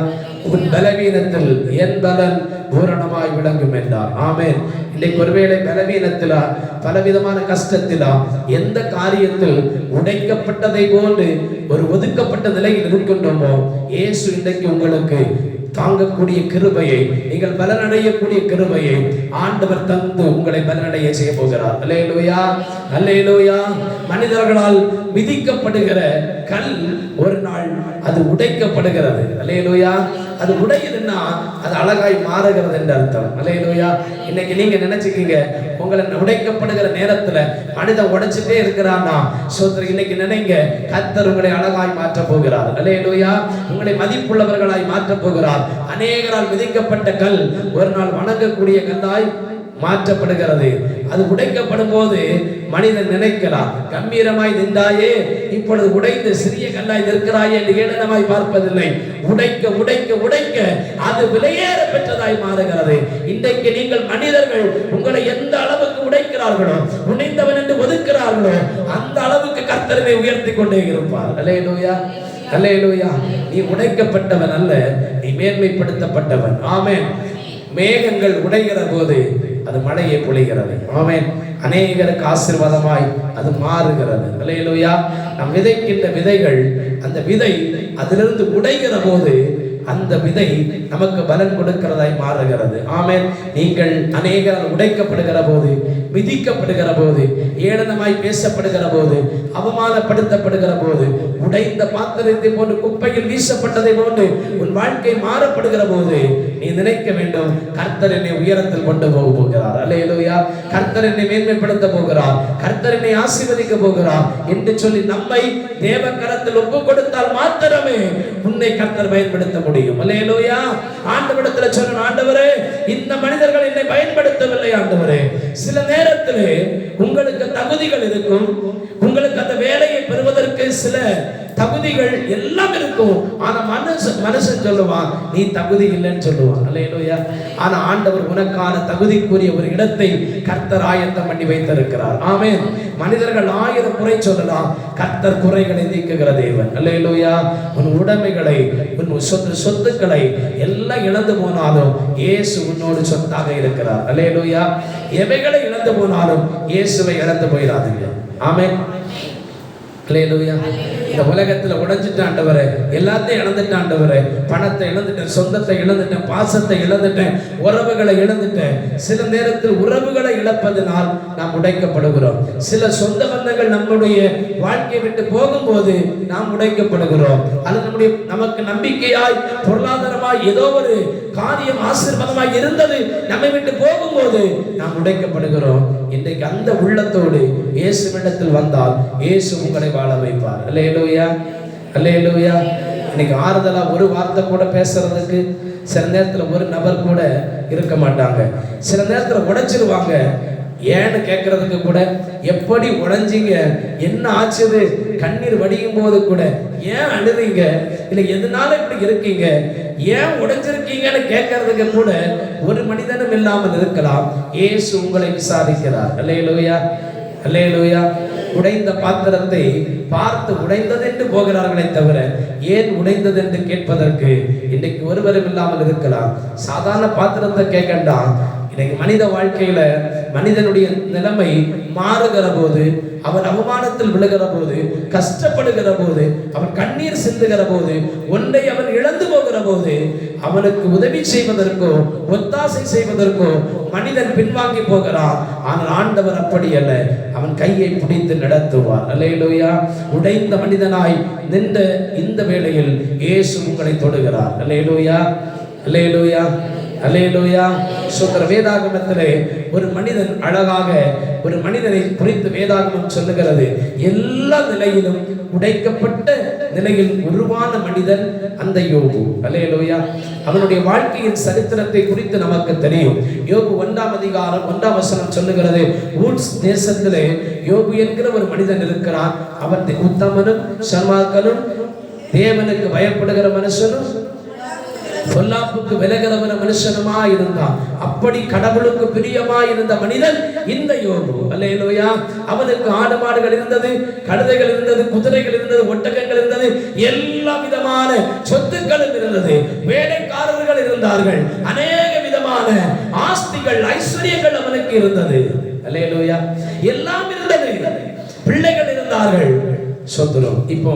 உன் பலவீனத்தில் என் பலன் பூரணமாய் விளங்கும் என்றார். ஆமென். இன்னைக்கு ஒருவேளை பலவீனத்திலா, பலவிதமான கஷ்டத்திலா, எந்த காரியத்தில் உடைக்கப்பட்டதை போன்று ஒரு ஒதுக்கப்பட்ட நிலையில் இருக்கின்றோமோ, இயேசு இன்றைக்கு உங்களுக்கு தாங்கக்கூடிய கிருபையை, நீங்கள் பலனடையக்கூடிய கிருபையை ஆண்டவர் தந்து உங்களை பலனடைய செய்ய போகிறார். அல்லேலூயா. அல்லேலூயா. மனிதர்களால் விதிக்கப்படுகிற கல் ஒரு நாள் அது உடைக்கப்படுகிறது. அல்லேலூயா. அது உடையுதுன்னா அது அழகாய் மாறுகிறது என்று அர்த்தம். அல்லேலூயா. இன்னைக்கு நீங்க நினைச்சுக்கீங்க, உங்களை உடைக்கப்படுகிற நேரத்துல மனிதன் உடைச்சிட்டே இருக்கிறான்னா சோதரி, இன்னைக்கு நினைங்க, கர்த்தர் உங்களை அழகாய் மாற்ற போகிறார். அல்லேலூயா. உங்களை மதிப்புள்ளவர்களாய் மாற்ற போகிறார். அநேகரால் விதிக்கப்பட்ட கல் ஒரு நாள் வணங்கக்கூடிய கல்லாய் மாற்றப்படுகிறது. அது உடைக்கப்படும் போது மனிதன் நினைக்கிறார், கம்பீரமாய் நின்றாயே, இப்பொழுது உடைந்து சிறிய கல்லாய் நிற்கிறாயே என்று ஏளனமாய் பார்ப்பதில்லை. உடைக்க உடைக்க உடைக்க அது விலையேற பெற்றதாய் மாறுகிறது. இன்றைக்கு நீங்கள் மனிதர்கள் உங்களை எந்த அளவுக்கு உடைக்கிறார்களோ, உடைந்தவன் என்று ஒதுக்கிறார்களோ, அந்த அளவுக்கு கர்த்தரை உயர்த்தி கொண்டே இருப்பார். அல்லேலூயா. அல்லேலூயா. நீ உடைக்கப்பட்டவன் அல்ல, நீ மேன்மைப்படுத்தப்பட்டவன். ஆமென். மேகங்கள் உடைகிற போது அது மழையை பொழிகிறது. ஆமென். அநேகருக்கு ஆசீர்வாதமாய் அது மாறுகிறது. அல்லேலூயா. நாம் விதைக்கின்ற விதைகள், அந்த விதை அதிலிருந்து உடைகிற போது அந்த விதை நமக்கு பலன் கொடுக்கிறதாய் மாறுகிறது. ஆமென். நீங்கள் அநேகரால் உடைக்கப்படுகிற போது, விதிக்கப்படுகிற போது, ஏளனமாய் பேசப்படுகிற போது, அவமானப்படுத்தப்படுகிற போது, உடைந்த பாத்திரத்தை போன்று குப்பையில் வீசப்பட்டதை போன்று உன் வாழ்க்கை மாறப்படுகிற போது நீ நினைக்க வேண்டும், கர்த்தர் என்னை உயரத்தில் கொண்டு போகிறார். அல்லேலூயா. கர்த்தர் என்னை மேன்மைப்படுத்த போகிறார், கர்த்தர் என்னை ஆசீர்வதிக்க போகிறார் என்று சொல்லி நம்மை தேவ கரத்தில் ஒப்பு கொடுத்தால் மாத்திரமே உன்னை கர்த்தர் பயன்படுத்த முடியும். அல்லேலூயா. ஆண்டவரிடத்தில் சொன்ன, ஆண்டவரே, இந்த மனிதர்கள் என்னை பயன்படுத்தவில்லை ஆண்டவரே. சில நேரத்திலே உங்களுக்கு தகுதிகள் இருக்கும், உங்களுக்கு அந்த வேலையை பெறுவதற்கு சில தகுதிகள் எல்லாம் இருக்கும். ஆனா மனுஷன் சொல்லுவான் நீ தகுதி இல்லைன்னு சொல்லுவான். அல்லேலூயா. ஆனா ஆண்டவர் உனக்கான தகுதிக்குரிய ஒரு இடத்தை கர்த்தர் ஆயத்தம் பண்ணி வைத்திருக்கிறார். ஆமென். மனிதர்கள் 1000 குறை சொல்லலாம், கர்த்தர் குறைகளை நீக்குகிற தேவன். அல்லேலூயா. உன் உடைமைகளை, உன் சொத்துக்களை எல்லாம் இழந்து போனாலும் இயேசு உன்னோடு சொத்தாக இருக்கிறார். அல்லேலூயா. எவைகளை இழந்து போனாலும் இயேசுவை இழந்து போயிடாதீங்க. ஆமென். அல்லேலூயா. இந்த உலகத்துல உடைஞ்சிட்ட ஆண்டவரே, எல்லாத்தையும் இழந்துட்ட ஆண்டவரே, பணத்தை இழந்துட்டேன், சொந்தத்தை இழந்துட்டேன், பாசத்தை இழந்துட்டேன், உறவுகளை இழந்துட்டேன். சில நேரத்தில் உறவுகளை இழப்பதனால் நாம் உடைக்கப்படுகிறோம். சில சொந்த பந்தங்கள் நம்முடைய வாழ்க்கையை விட்டு போகும்போது நாம் உடைக்கப்படுகிறோம். அது நமக்கு நம்பிக்கையாய் பொருளாதாரமாய் ஏதோ ஒரு காரியம் ஆசீர்வாதமாய் இருந்தது நம்மை விட்டு போகும்போது நாம் உடைக்கப்படுகிறோம். இன்றைக்கு அந்த உள்ளத்தோடு இயேசுவிடத்தில் வந்தால் இயேசு உங்களை வாழ வைப்பார். அல்லேலூயா. அல்லேலூயா. இன்னைக்கு ஆறுதலா ஒரு வார்த்தை கூட பேசுறதுக்கு சில நேரத்துல ஒரு நபர் கூட இருக்க மாட்டாங்க. சில நேரத்துல உடைச்சிருவாங்க. ஏன்னு கேட்கறதுக்கு கூட எப்படி உடைஞ்சிங்க, என்ன ஆச்சுது, கண்ணீர் வடியும் போது கூட ஏன் அழுதீங்க, இல்லை எதனால இப்படி இருக்கீங்க, ஏன் உடைஞ்சிருக்கீங்கன்னு கேட்கறதுக்கு கூட ஒரு மனிதனும் இல்லாமல் இருக்கலாம். இயேசு உங்களை விசாரிக்கிறார். அல்லேலூயா. அல்லேலூயா. உடைந்த பாத்திரத்தை பார்த்து உடைந்தது என்று போகிறார்களே தவிர ஏன் உடைந்தது என்று கேட்பதற்கு இன்றைக்கு ஒருவரும் இல்லாமல் இருக்கலாம். சாதாரண பாத்திரத்தை கேட்கண்டா. இன்னைக்கு மனித வாழ்க்கையில மனிதனுடைய நிலைமை மாறுகிற போது, அவன் அவமானத்தில் விழுகிற போது, கஷ்டப்படுகிற போது, அவன் கண்ணீர் சிந்துகிற போது, ஒன்றை அவன் இழந்து போகிற போது, அவனுக்கு உதவி செய்வதற்கோ ஒத்தாசை செய்வதற்கோ மனிதன் பின்வாங்கி போகிறான். ஆனால் ஆண்டவர் அப்படி அல்ல, அவன் கையை பிடித்து நடத்துவார். அல்லேலூயா. உடைந்த மனிதனாய் நின்ற இந்த வேளையில் இயேசு உங்களை தொடுகிறார். அல்லேலூயா. அல்லேலூயா. அல்லேலூயா. சுத்தர வேதாகமத்திலே ஒரு மனிதன் அழகாக ஒரு மனிதனை குறித்து வேதாகமம் சொல்லுகிறது. எல்லா நிலையிலும் உடைக்கப்பட்ட நிலையில் உருவான மனிதன் அந்த யோபு. அல்லேலூயா. அவனுடைய வாழ்க்கையின் சரித்திரத்தை குறித்து நமக்கு தெரியும். யோபு 1ஆம் அதிகாரம் 1ஆம் வசனம் சொல்லுகிறது, ஊட்ஸ் தேசத்திலே யோபு என்கிற ஒரு மனிதன் இருக்கிறான். அவன் உத்தமனும் சன்மார்க்கனும் தேவனுக்கு பயப்படுகிற மனுஷனும் பொல்லாப்புக்கு விலகிறவன மனுஷனுமா இருந்தான். அப்படி கடவுளுக்கு பிரியமா இருந்த மனிதன் இந்த யோபு. அல்லேலூயா. அவனுக்கு ஆடு மாடுகள் இருந்தது, கழுதைகள் இருந்தது, குதிரைகள் இருந்தது, ஒட்டகங்கள் இருந்தது, எல்லா விதமான சொத்துக்களும் இருந்தது, வேலைக்காரர்கள் இருந்தார்கள், அநேக விதமான ஆஸ்திகள் ஐஸ்வர்யங்கள் அவனுக்கு இருந்தது. அல்லேலூயா. எல்லாம் இருந்தது, பிள்ளைகள் இருந்தார்கள். சொத்துரும். இப்போ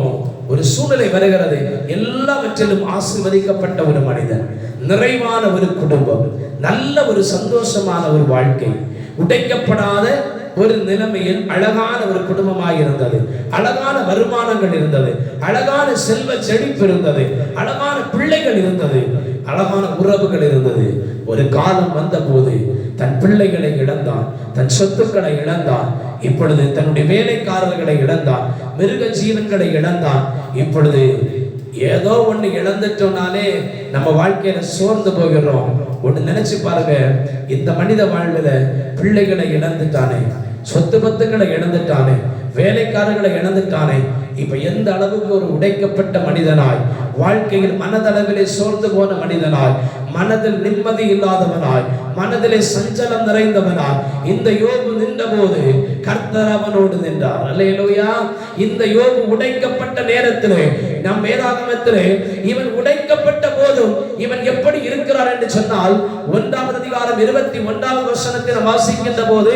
ஒரு சூழ்நிலை வருகிறது, எல்லாவற்றிலும் ஆசீர்வதிக்கப்பட்ட ஒரு மனிதன், நிறைவான ஒரு குடும்பம், நல்ல ஒரு சந்தோஷமான ஒரு வாழ்க்கை, உடைக்கப்படாத ஒரு நிலைமையில் அழகான ஒரு குடும்பமாக இருந்தது, அழகான வருமானங்கள் இருந்தது, அழகான செல்வ செழிப்பு இருந்தது, அழகான பிள்ளைகள் இருந்தது, அழகான உறவுகள் இருந்தது. ஒரு காலம் வந்த போது தன் பிள்ளைகளை இழந்தான், தன் சொத்துக்களை இழந்தான், இப்பொழுது தன்னுடைய வேலைக்காரர்களை இழந்தான், மிருக ஜீவன்களை இழந்தான். இப்பொழுது ஏதோ ஒண்ணு இழந்துட்டோம்னாலே நம்ம வாழ்க்கையில சோர்ந்து போகிறோம். ஒண்ணு நினைச்சு பாருங்க, இந்த மனித வாழ்வுல பிள்ளைகளை இழந்துட்டானே, சொத்து பத்துக்களை இழந்துட்டானே, வேலைக்காரர்களை இழந்துட்டானே. இப்ப எந்த அளவுக்கு ஒரு உடைக்கப்பட்ட மனிதனாய், வாழ்க்கையில் மனதளவிலே சோர்ந்து போன மனிதனாய், மனதில் நிம்மதி இல்லாதவனாய், மனதிலே சஞ்சலம் நிறைந்தவனாய் இந்த யோபு நின்ற போது கர்த்தர் அவனோடு நின்றார். அல்லேலூயா. இந்த யோபு உடைக்கப்பட்ட நேரத்திலே நம் வேதாகமத்திலே இவன் உடைக்கப்பட்ட போதும் இவன் எப்படி இருக்கிறார் என்று சொன்னால் 1ஆம் அதிகாரம் 21ஆம் வசனத்தில் வாசிக்கின்ற போது,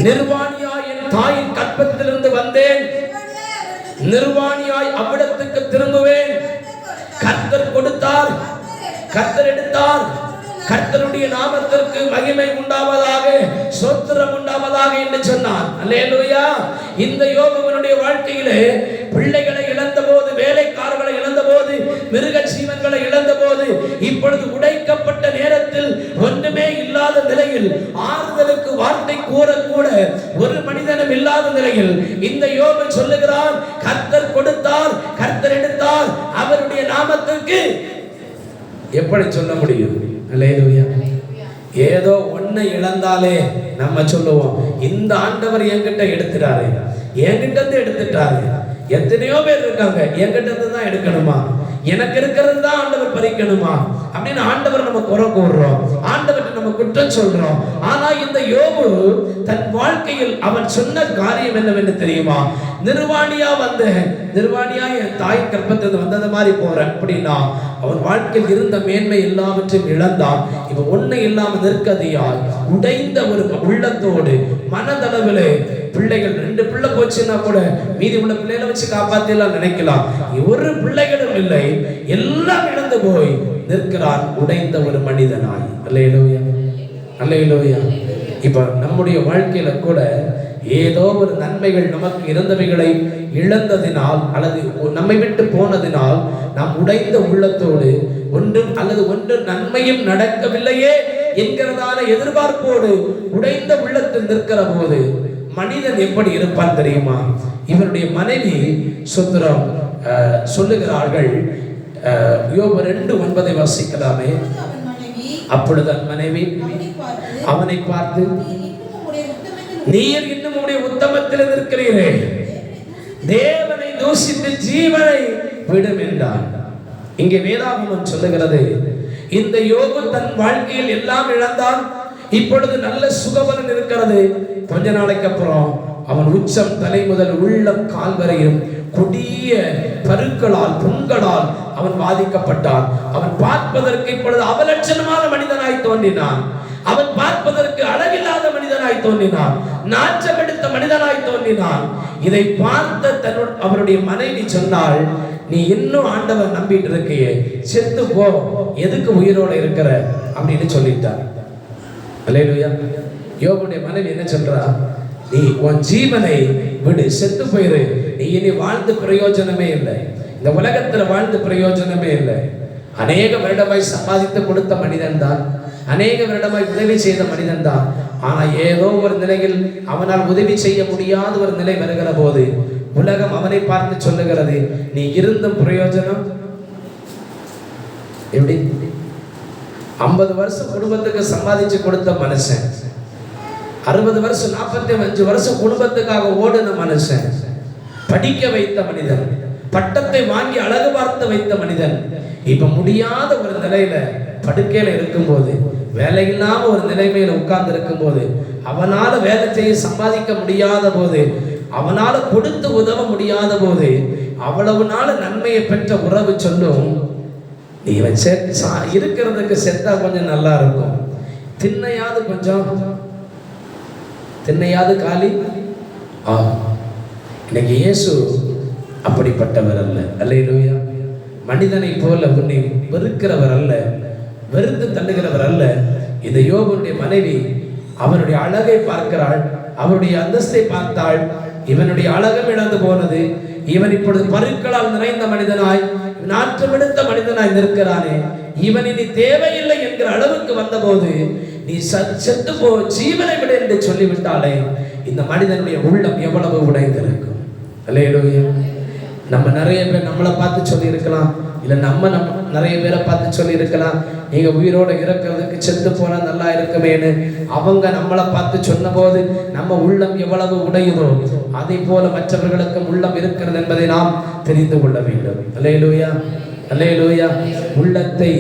நிர்வாணியாய் என் தாயின் கற்பத்திலிருந்து வந்தேன், நிர்வாணியாய் அவ்விடத்துக்கு திரும்புவேன். கர்த்தர் கொடுத்தார், கர்த்தர் எடுத்தார், கர்த்தருடைய நாமத்திற்கு மகிமை உண்டாவதாக, ஸ்தோத்திரம் உண்டாவதாக என்று சொன்னான். அல்லேலூயா. இந்த யோபுவினுடைய வாழ்க்கையிலே பிள்ளைகளை இழந்த போது, வேலைக்காரர்களை இழந்த போது, மிருக ஜீவன்களை இழந்த போது, இப்பொழுது உடைக்கப்பட்ட நேரத்தில் ஒன்றுமே இல்லாத நிலையில், ஆறுதலுக்கு வார்த்தை கூறக்கூட ஒரு மனிதனும் இல்லாத நிலையில் இந்த யோபு சொல்லுகிறான், கர்த்தர் கொடுத்தார், கர்த்தர் எடுத்தார், அவருடைய நாமத்திற்கு எப்படி சொல்ல முடியும்? அல்லேலூயா. ஏதோ ஒன்னை இழந்தாலே நம்ம சொல்லுவோம், இந்த ஆண்டவர் என்கிட்ட எடுத்துறாரு, என்கிட்ட இருந்து எடுத்துட்டாரு. எத்தனையோ பேர் இருக்காங்க, என்கிட்ட இருந்து தான் எடுக்கணுமா, எனக்கு இருக்கிறது தான் ஆண்டவர் பறிக்கணுமா அப்படின்னு ஆண்டவர் நம்ம குறை கூறுறோம், ஆண்டவர்கிட்ட நம்ம குற்றம் சொல்றோம். ஆனா இந்த யோபு தன் வாழ்க்கையில் அவன் சொன்ன காரியம் என்னவென்று தெரியுமா? நிர்வாணியா என் தாய் கர்ப்பத்திலிருந்து வந்தது மாதிரி போறேன் அப்படின்னா அவன் வாழ்க்கையில் இருந்த மேன்மை எல்லாவற்றையும் இழந்தான். இவன் ஒண்ணு இல்லாம நிற்கதியாய் உடைந்த ஒரு உள்ளத்தோடு மனதளவில் பிள்ளைகள் 2 பிள்ளை போச்சுன்னா கூட மீதி உள்ள பிள்ளைகளை வச்சு காப்பாத்திலாம் நினைக்கலாம். ஒரு பிள்ளைகளும் இல்லை, எல்லாம் இழந்து போய் நிற்கிறான் உடைந்த ஒரு மனிதனாய். அல்லேலூயா, அல்லேலூயா. இப்ப நம்முடைய வாழ்க்கையில கூட ஏதோ ஒரு நன்மைகள் நமக்கு இருந்தவைகளை இழந்ததினால் அல்லது நம்மை விட்டு போனதினால் நாம் உடைந்த உள்ளத்தோடு ஒன்று நன்மையும் நடக்கவில்லையே என்கிறதான எதிர்பார்ப்போடு உடைந்த உள்ளத்தில் நிற்கிற போது மனிதன் எப்படி இருப்பான் தெரியுமா? இவருடைய மனைவி சுத்திரம் சொல்லுகிறார்கள். யோபு 2:9 வாசிக்கலாமே. அப்பொழுது மனைவி அவனை பார்த்து, நீர் இன்னும் உடைய உத்தமத்தில் இருக்கிறீரே, தேவனை தூஷித்து ஜீவனை விடும் என்றார். இங்கே வேதாகமம் சொல்லுகிறது, இந்த யோபு தன் வாழ்க்கையில் எல்லாம் இழந்தான், இப்பொழுது நல்ல சுகபலன் இருக்கிறது. கொஞ்ச நாளைக்கு அப்புறம் அவன் உச்சம் தலை முதல் உள்ளம் கால் வரையும் கொடிய பருக்களால் புண்களால் அவன் பாதிக்கப்பட்டான். அவன் பார்ப்பதற்கு இப்பொழுது அவலட்சணமான மனிதனாய் தோன்றினான். அவன் பார்ப்பதற்கு அழகில்லாத மனிதனாய் தோன்றினான், நாற்றமெடுத்த மனிதனாய் தோன்றினான். இதை பார்த்த அவருடைய மனைவி சொன்னாள், நீ இன்னும் ஆண்டவர் நம்பிட்டு இருக்கியே, செத்து போ, எதுக்கு உயிரோட இருக்கிற அப்படின்னு சொல்லிட்டார். அல்லேலூயா. யோபுடைய மனைவி என்ன சொல்றா? நீ உன் ஜீவனை விடு, செத்து போயிரு, நீ இனி வாழ்ந்து பிரயோஜனமே இல்லை, இந்த உலகத்துல வாழ்ந்து பிரயோஜனமே இல்லை. அநேக வருடமாய் சம்பாதித்து கொடுத்த மனிதன் தான், அநேக வருடமாய் உதவி செய்த மனிதன் தான். ஆனா ஏதோ ஒரு நிலையில் அவனால் உதவி செய்ய முடியாத ஒரு நிலை வருகிற போது உலகம் அவனை பார்த்து சொல்லுகிறது, நீ இருந்தும் பிரயோஜனம் எப்படி? 50 வருஷம் குடும்பத்துக்கு சம்பாதிச்சு கொடுத்த மனுஷன், 60 வருஷம் 45 வருஷம் குடும்பத்துக்காக ஓடின மனுஷன், படிக்க வைத்த மனிதன், பட்டத்தை வாங்கி அழகு பார்த்து வைத்த மனிதன், இப்ப முடியாத ஒரு நிலையில படுக்கையில இருக்கும்போது, வேலை இல்லாம ஒரு நிலைமையில உட்கார்ந்து இருக்கும் போது, அவனால வேலை செய்ய சம்பாதிக்க முடியாத போது, அவனால கொடுத்து உதவ முடியாத போது, அவ்வளவு நாள் நன்மையை பெற்ற உறவு சொல்லும், நீ இருக்கிறதுக்கு செத்தா கொஞ்சம் நல்லா இருக்கும், திண்ணையாவது காலி. இன்னைக்கு இயேசு அப்படிப்பட்டவர் அல்ல. அல்லேலூயா. மனிதனை போல உன்னை வெறுக்கிறவர் அல்ல, வெறுத்து தள்ளுகிறவர் அல்ல. இந்த யோபுடைய மனைவி அவனுடைய அழகை பார்க்கிறாள், அவருடைய அந்தஸ்தை பார்த்தாள். இவனுடைய அழகம் இழந்து போனது. இவன் இப்பொழுது பருக்களால் நிறைந்த மனிதனாய், நாற்றமெடுத்த மனிதனாய் நிற்கிறானே, இவன் இனி தேவையில்லை என்கிற அளவுக்கு வந்தபோது, நீ செத்து போ, ஜீவனை விட என்று சொல்லிவிட்டாலே இந்த மனிதனுடைய உள்ளம் எவ்வளவு உடைந்திருக்கும். அல்லேலூயா. நம்ம நிறைய பேர் நம்மளை பார்த்து சொல்லி இருக்கலாம், இல்ல நம்ம நிறைய பேரை பார்த்து சொல்லி இருக்கலாம், நீங்க உயிரோட இருக்கிறதுக்கு செத்து போனா நல்லா இருக்குமேனு. அவங்க நம்மளை பார்த்து சொன்ன போது நம்ம உள்ளம் எவ்வளவு உடையுதோ அதை போல மற்றவர்களுக்கும் உள்ளம் இருக்கிறது என்பதை நாம் தெரிந்து கொள்ள வேண்டும். அல்லேலூயா, அல்லேலூயா. உள்ளத்தை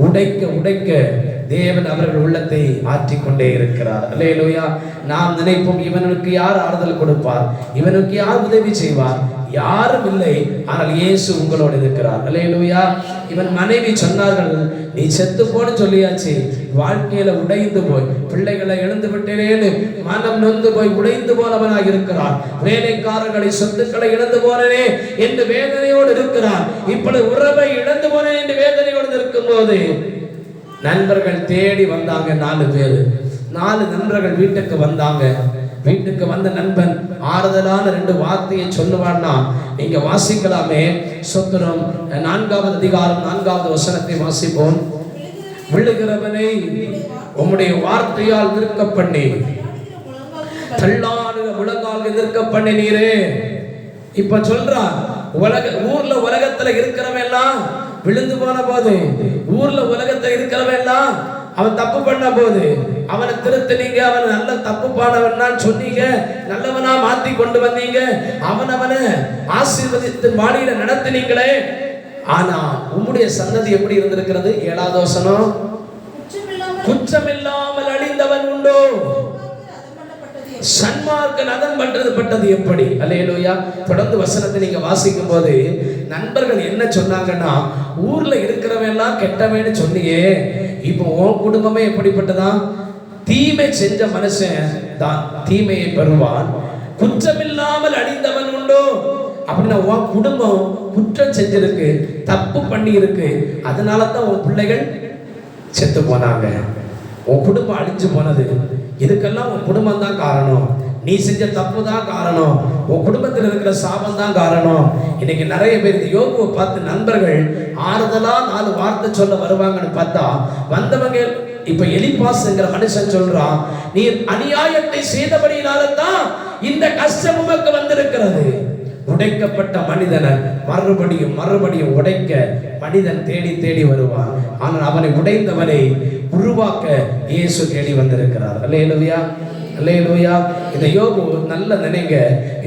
உடைக்க தேவன் அவர்கள் உள்ளத்தை ஆற்றிக்கொண்டே இருக்கிறார். அல்லேலூயா. நாம் நினைப்போம், இவனுக்கு யார் ஆறுதல் கொடுப்பார், இவனுக்கு யார் உதவி செய்வார்? யாரும் இல்லை, ஆனால் இயேசு உங்களோடு இருக்கிறார். அல்லேலூயா. இவன் மனைவி சொன்னார்கள், நீ செத்து போன்னு சொல்லியாச்சு, வாழ்க்கையில உடைந்து போய் பிள்ளைகளை இழந்து விட்டேனேன்னு மனம் நொந்து போய் உடைந்து போனவனாக இருக்கிறார். வேலைக்காரர்களை சொத்துக்களை இழந்து போனேனே என்று வேதனையோடு இருக்கிறார். இப்பொழுது உறவை இழந்து போனேன் என்று வேதனையோடு இருக்கும் போது நண்பர்கள் தேடி வந்தாங்க. 4 பேர், 4 நண்பர்கள் வீட்டுக்கு வந்தாங்க. வீட்டுக்கு வந்த நண்பன் ஆறுதலான 2 வார்த்தையை சொல்லுவான்னா நீங்க வாசிக்கலாமே. சொத்துரம் 4வது அதிகாரம் 4வது வசனத்தை வாசிப்போம். விழுகிறவனை உம்முடைய வார்த்தையால் நிற்க பண்ணி, தள்ளாடுக முழங்கால் நிற்க பண்ணினீரே. இப்ப சொல்றான், உலகத்துல இருக்கிறவன் எல்லாம் விழுந்து போன போது, ஊர்ல உலகத்துல இருக்கிறவன் எல்லாம் அவன் தப்பு பண்ண போது அவனை திருத்தினீங்க, அவன் நல்ல தப்பு பானவன் சொன்னீங்க, நல்லவனா மாத்தி கொண்டு வந்தீங்க, அவனை ஆசீர்வதித்து வாணியில நடத்தினீங்களே. ஆனா உம்முடைய சன்னதி எப்படி இருந்திருக்கிறது? 7வது வசனம், குற்றமில்லாமல் அழிந்தவன் உண்டோ, சன்மார்க்கன் அதன் பட்டது எப்படி? அல்லேலூயா. தொடர்ந்து வசனத்தை நீங்க வாசிக்கும் போது நண்பர்கள் என்ன சொன்னாங்கன்னா, ஊர்ல இருக்கிறவன் எல்லாம் கெட்டவன்னு சொன்னியே, இப்போ உன் குடும்பமே எப்படிப்பட்டதா? தீமை செஞ்ச மனுஷன் தான் தீமையை பெறுவான், குற்றமில்லாமல் அழிந்தவன் உண்டோ. அப்படின்னா உன் குடும்பம் குற்றம் செஞ்சிருக்கு, தப்பு பண்ணி இருக்கு, அதனால தான் உன் பிள்ளைகள் செத்து போனாங்க, உன் குடும்பம் அழிஞ்சு போனது. இதுக்கெல்லாம் உன் குடும்பம் தான் காரணம், நீ செஞ்ச தப்பு தான் காரணம், உன் குடும்பத்தில் இருக்கிற சாபம் தான் காரணம். இன்னைக்கு நிறைய பேர் இந்த யோகுவை பார்த்து நண்பர்கள் ஆறுதலா 4 வார்த்தை சொல்ல வருவாங்கன்னு பார்த்தா, வந்தவங்க இப்ப எலிபாஸ்ங்கிற மனுஷன் சொல்றான், நீ அநியாயத்தை செய்தபடியினால தான் இந்த கஷ்டம் உமக்கு வந்திருக்கிறது. உடைக்கப்பட்ட மனிதனை மறுபடியும் உடைக்க மனிதன் தேடி வருவான். ஆனால் அவனை உடைந்தவனை உருவாக்க இயேசு தேடி வந்திருக்கிறார். அல்லேலூயா, அல்லேலூயா. இந்த யோபு நல்ல நினைங்க,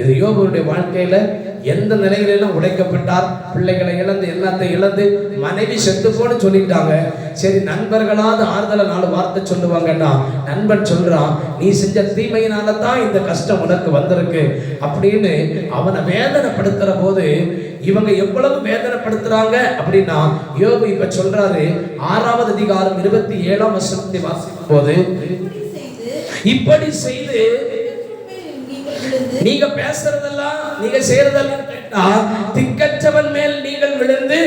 இது யோபுடைய வாழ்க்கையில எந்த நிலையிலாம் உடைக்கப்பட்டார், பிள்ளைகளை இழந்து எல்லாத்தையும் இழந்து மனைவி செத்து போன்னு சொல்லிட்டாங்க. சரி, நண்பர்களாவது ஆறுதல 4 வார்த்தை சொல்லுவாங்கன்னா, நண்பன் சொல்றான், நீ செஞ்ச தீமையினால தான் இந்த கஷ்டம் உனக்கு வந்திருக்கு அப்படின்னு அவனை வேதனைப்படுத்துற போது இவங்க எவ்வளவு வேதனைப்படுத்துறாங்க அப்படின்னா, யோபு இப்ப சொல்றாரு 6வது அதிகாரம் 27ஆம் வசனத்தை வாசிக்கும் போது, இப்படி செய்து நீங்க பேசுறதெல்லாம் நீங்க செய்யறதெல்லாம் திக்கற்றவன் மேல் நீங்கள் விழுந்து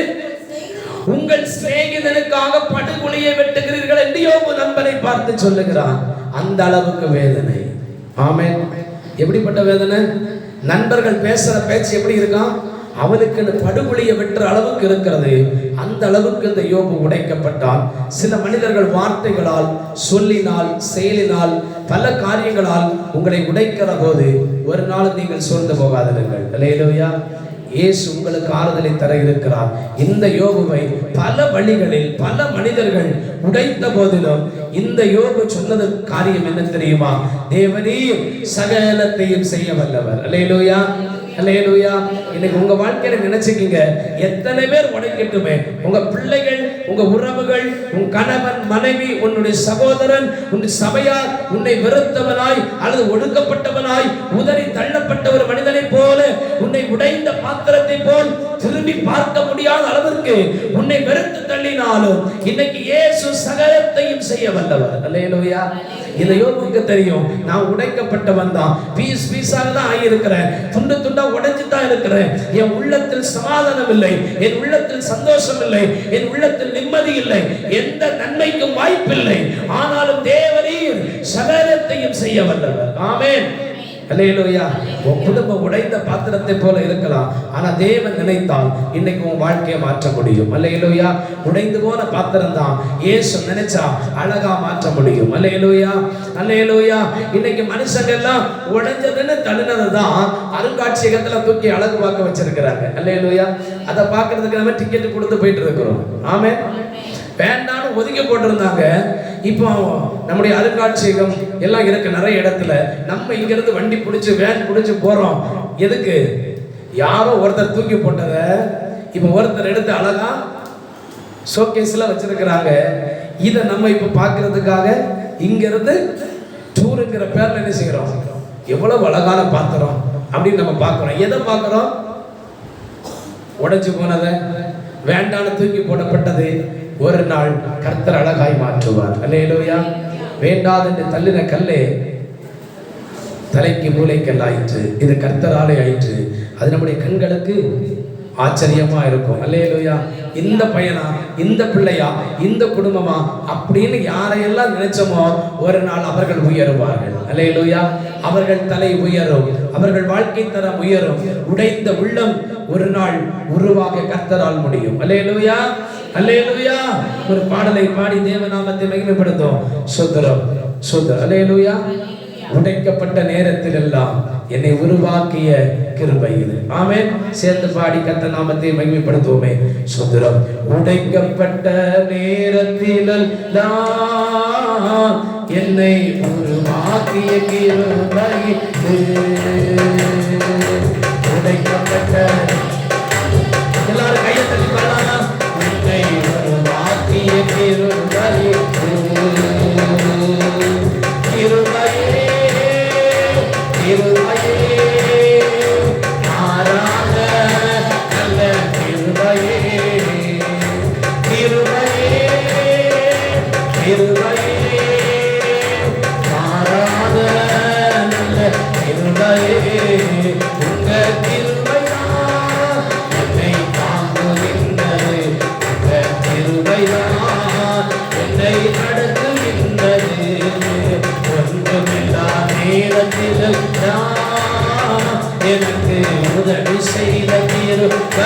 உங்கள் சிநேகிதனுக்காக படுகுழியை வெட்டுகிறீர்கள் என்று யோபு நண்பனை பார்த்து சொல்லுகிறான். அந்த அளவுக்கு வேதனை. ஆமென். எப்படிப்பட்ட வேதனை? நண்பர்கள் பேசுற பேச்சு எப்படி இருக்கான்? அவனுக்கு படுகொலியை வெற்ற அளவுக்கு இருக்கிறது. அந்த அளவுக்கு இந்த யோபு உடைக்கப்பட்டான். சில மனிதர்கள் வார்த்தைகளால், சொல்லினால், செயலினால், பல காரியங்களால் உங்களை உடைக்கிற போது ஒரு நாள் நீங்கள் சோர்ந்து போகாதீர்கள். அல்லேலூயா. இயேசு உங்களுக்கு ஆறுதலை தர இருக்கிறார். இந்த யோபுவை பல வழிகளில் பல மனிதர்கள் உடைத்த போதிலும் இந்த யோபு சொன்னது காரியம் என்ன தெரியுமா? தேவனே சகலத்தையும் செய்ய வல்லவர். அல்லேலூயா, அல்லேலூயா. இன்னைக்கு உங்க வாழ்க்கையில நினைச்சுக்கீங்க, எத்தனை பேர் உடைக்கட்டுமே, உங்க பிள்ளைகள், உங்க உறவுகள், உன் கணவன், மனைவி, உன்னுடைய சகோதரன், உன் சபையார் உன்னை வெறுத்தவனாய் அல்லது ஒடுக்கப்பட்டவனாய் உதறி தள்ளப்பட்ட ஒரு மனிதனை போல, உன்னை உடைந்த பாத்திரத்தை போல் திரும்பி பார்க்க முடியாத அளவிற்கு உன்னை வெறுத்து தள்ளினாலும் இன்னைக்கு இயேசு சகலத்தையும் செய்ய வல்லவர். அல்லேலூயா. இந்த யோபுக்கு தெரியும், நான் உடைக்கப்பட்டவன் தான், பீஸாக தான் ஆகியிருக்கிறேன், துண்டு துண்டா உடைஞ்சு தான் இருக்கிறேன், என் உள்ளத்தில் சமாதானம் இல்லை, என் உள்ளத்தில் சந்தோஷம் இல்லை, என் உள்ளத்தில் நிம்மதி இல்லை, எந்த நன்மைக்கும் வாய்ப்பில்லை. ஆனாலும் தேவரீர் சகலத்தையும் செய்ய வல்லவர். ஆமென். அல்லேலூயா. உன் குடும்பம் உடைந்த பாத்திரத்தை போல இருக்கலாம், ஆனா தேவன் நினைத்தால் இன்னைக்கு உன் வாழ்க்கையை மாற்ற முடியும். அல்லேலூயா. உடைந்து போன பாத்திரம் தான் இயேசு நினைச்சா அழகா மாற்ற முடியும். அல்லேலூயா, அல்லேலூயா. இன்னைக்கு மனுஷங்க எல்லாம் உடைஞ்சதுன்னு தள்ளினதான் அருங்காட்சியகத்துல தூக்கி அழகு பார்க்க வச்சிருக்கிறாங்க. அல்லேலூயா. அதை பார்க்கறதுக்கு நம்ம டிக்கெட் கொடுத்து போயிட்டு இருக்கிறோம். ஆமென். வேண்டான்னு ஒதுக்கி போட்டிருந்தாங்க. இப்போ நம்முடைய அருங்காட்சியகம் எல்லாம் இருக்கு நிறைய இடத்துல. நம்ம இங்க இருந்து வண்டி பிடிச்சு வேன் பிடிச்சு போறோம். எதுக்கு? யாரோ ஒருத்தர் தூக்கி போட்டத இப்ப ஒருத்தர் எடுத்து அழகா ஷோகேஸ்ல வச்சிருக்கிறாங்க. இதை நம்ம இப்ப பாக்குறதுக்காக இங்க இருந்து டூருங்கிற பேர்ல என்ன செய்யறோம்? எவ்வளவு அழகான பாத்திரம் அப்படின்னு நம்ம பாக்குறோம். எதை பாக்குறோம்? உடைஞ்சு போனதை, வேண்டான்னு தூக்கி போடப்பட்டது ஒரு நாள் கர்த்தர் அழகாய் மாற்றுவார். அல்லேலூயா. வேண்டாதென்று தள்ளின கல்லே தலைக்கு மூளைக்கல் ஆயிற்று. இது கர்த்தராலே ஆயிற்று. அது நம்முடைய கண்களுக்கு ஆச்சரியமா இருக்கும். அல்லேலூயா. இந்த பையனா, இந்த பிள்ளையா, இந்த குடும்பமா அப்படின்னு யாரையெல்லாம் நினைச்சோமோ ஒரு நாள் அவர்கள் உயருவார்கள். அல்லேலூயா. அவர்கள் தலை உயரும், அவர்கள் வாழ்க்கை தரம் உயரும். உடைந்த உள்ளம் ஒரு நாள் உருவாக கர்த்தரால் முடியும். அல்லேலூயா, அல்லேலூயா. ஒரு பாடலை பாடி தேவநாமத்தை மகிமைப்படுத்தும். சுதரம் சுதர். அல்லேலூயா. உடைக்கப்பட்ட நேரத்தில் எல்லாம் என்னை உருவாக்கிய கிருபை இது. ஆமென். சேர்ந்து பாடி கர்த்தர் நாமத்தை மகிமைப்படுத்துவோமே. சுந்தரம் உடைக்கப்பட்ட நேரத்திலெல்லாம் என்னை உருவாக்கிய கிருபை இது. உடைக்கப்பட்ட எல்லாரும் கையை தட்டி பாடலாம். என்னை உருவாக்கிய கிருபை எனக்கு உதவி செய்த கிருபை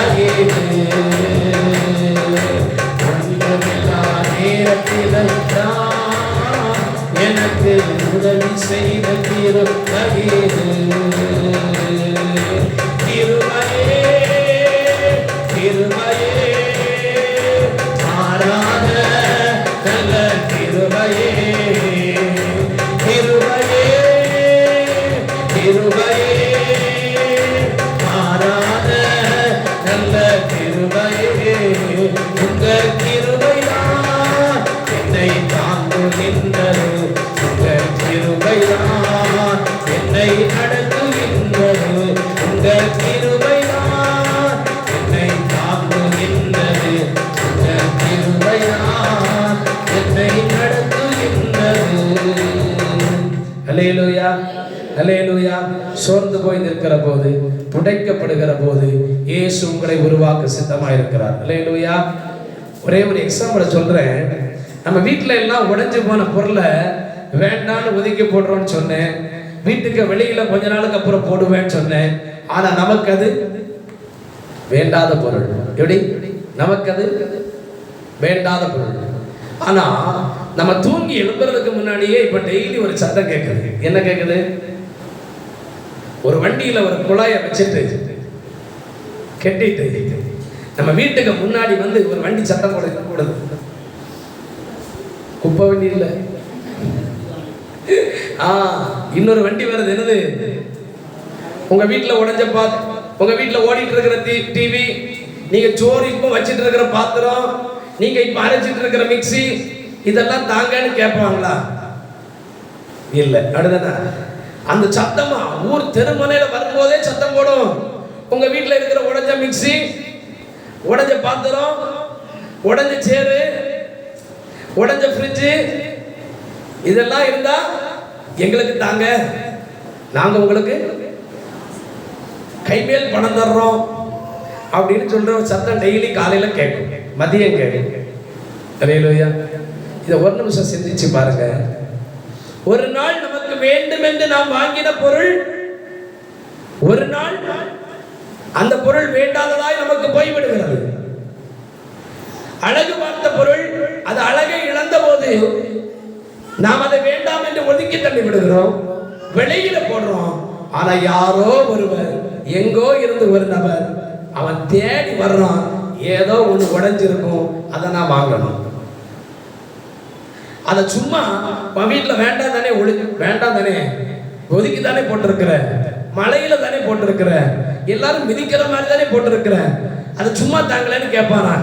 நேரத்தில் எனக்கு உதவி செய்த கிருபை கிருபையே கிருபையே மாறாத நல்ல கிருபையே கிருபையே கிருபையே மாறாத நல்ல கிருபையே உங்க கிருபைதான் என்னை தாங்குகின்றது. உங்க கிருபைதான் என்னை நடத்துகின்றது. உங்க கிருபைதான் என்னை தாங்குகின்றது. உங்க கிருபைதான் என்னை நடத்துகின்றது. அல்லேலூயா அல்லேலூயா. சோர்ந்து போய் நிற்கிற போது, புடைக்கப்படுகிற போது இயேசு உங்களை உருவாக்க சித்தமாக இருக்கிறார். அல்லேலூயா. ஒரே ஒரு எக்ஸாம்பிள் சொல்றேன். நம்ம வீட்டில் எல்லாம் உடைஞ்சு போன பொருளை வேண்டான்னு ஒதுக்கி போடுறோம்னு சொன்னேன். வீட்டுக்கு வெளியில கொஞ்ச நாளுக்கு அப்புறம் போடுவேன்னு சொன்னேன். ஆனா நமக்கு அது வேண்டாத பொருள். எப்படி? நமக்கு அது வேண்டாத பொருள். ஆனா நம்ம தூங்கி எழுப்புறதுக்கு முன்னாடியே இப்ப டெய்லி ஒரு சத்தம் கேட்குது. என்ன கேட்குது? ஒரு வண்டியில ஒரு குழாயை வச்சுட்டு கெட்டிட்டு நம்ம வீட்டுக்கு முன்னாடி வந்து ஒரு வண்டி சத்தம் போடுது. குப்பை வண்டி இல்ல, இன்னொரு வண்டி வருது. என்னது? உங்க வீட்டுல உடைஞ்ச உங்க வீட்டுல ஓடிட்டு இருக்கிற டிவி, நீங்க சோறு இப்ப வச்சிட்டு இருக்கிற பாத்திரம், நீங்க இப்ப அரைச்சிட்டு இருக்கிற மிக்சி, இதெல்லாம் தாங்கன்னு கேட்பாங்களா? இல்ல. அடுத்ததா அந்த சத்தமா ஊர் தெருமனையில வரும்போதே சத்தம் போடும். உங்க வீட்டுல இருக்கிற உடைஞ்ச மிக்சி, உடைஞ்ச பாத்திரம், உடைஞ்ச சேரு, உடைஞ்ச ஃப்ரிட்ஜு, இதெல்லாம் இருந்தா எங்களுக்கு தாங்க, நாங்க உங்களுக்கு கைமேல் பணம் தர்றோம் அப்படின்னு சொல்ற ஒரு சத்தம் டெய்லி காலையில கேட்கும், மதியம் கேட்கும். அல்லேலூயா. இதை ஒரு நிமிஷம் சிந்திச்சு பாருங்க. ஒரு நாள் நமக்கு வேண்டும் என்று நாம் வாங்கின பொருள் ஒரு நாள் அந்த பொருள் வேண்டாததாய் நமக்கு போய்விடுகிறது. அழகு பார்த்த பொருள் அது அழகை இழந்த போது நாம் அதை வேண்டாம் என்று ஒதுக்கி தள்ளி விடுகிறோம், வெளியில போடுறோம். ஆனா யாரோ ஒருவர், எங்கோ இருந்து ஒரு நபர், அவன் தேடி வர்றான். ஏதோ ஒண்ணு உடைஞ்சிருக்கும், அதை நான் வாங்கணும். அதை சும்மா வீட்டுல வேண்டாம் தானே, வேண்டாம் தானே, ஒதுக்கி தானே போட்டிருக்கிற, மலையில தானே போட்டிருக்கிற, எல்லாரும் மிதிக்கிற மாதிரி தானே போட்டிருக்கிற, அதை சும்மா தாங்களேன்னு கேட்பானா?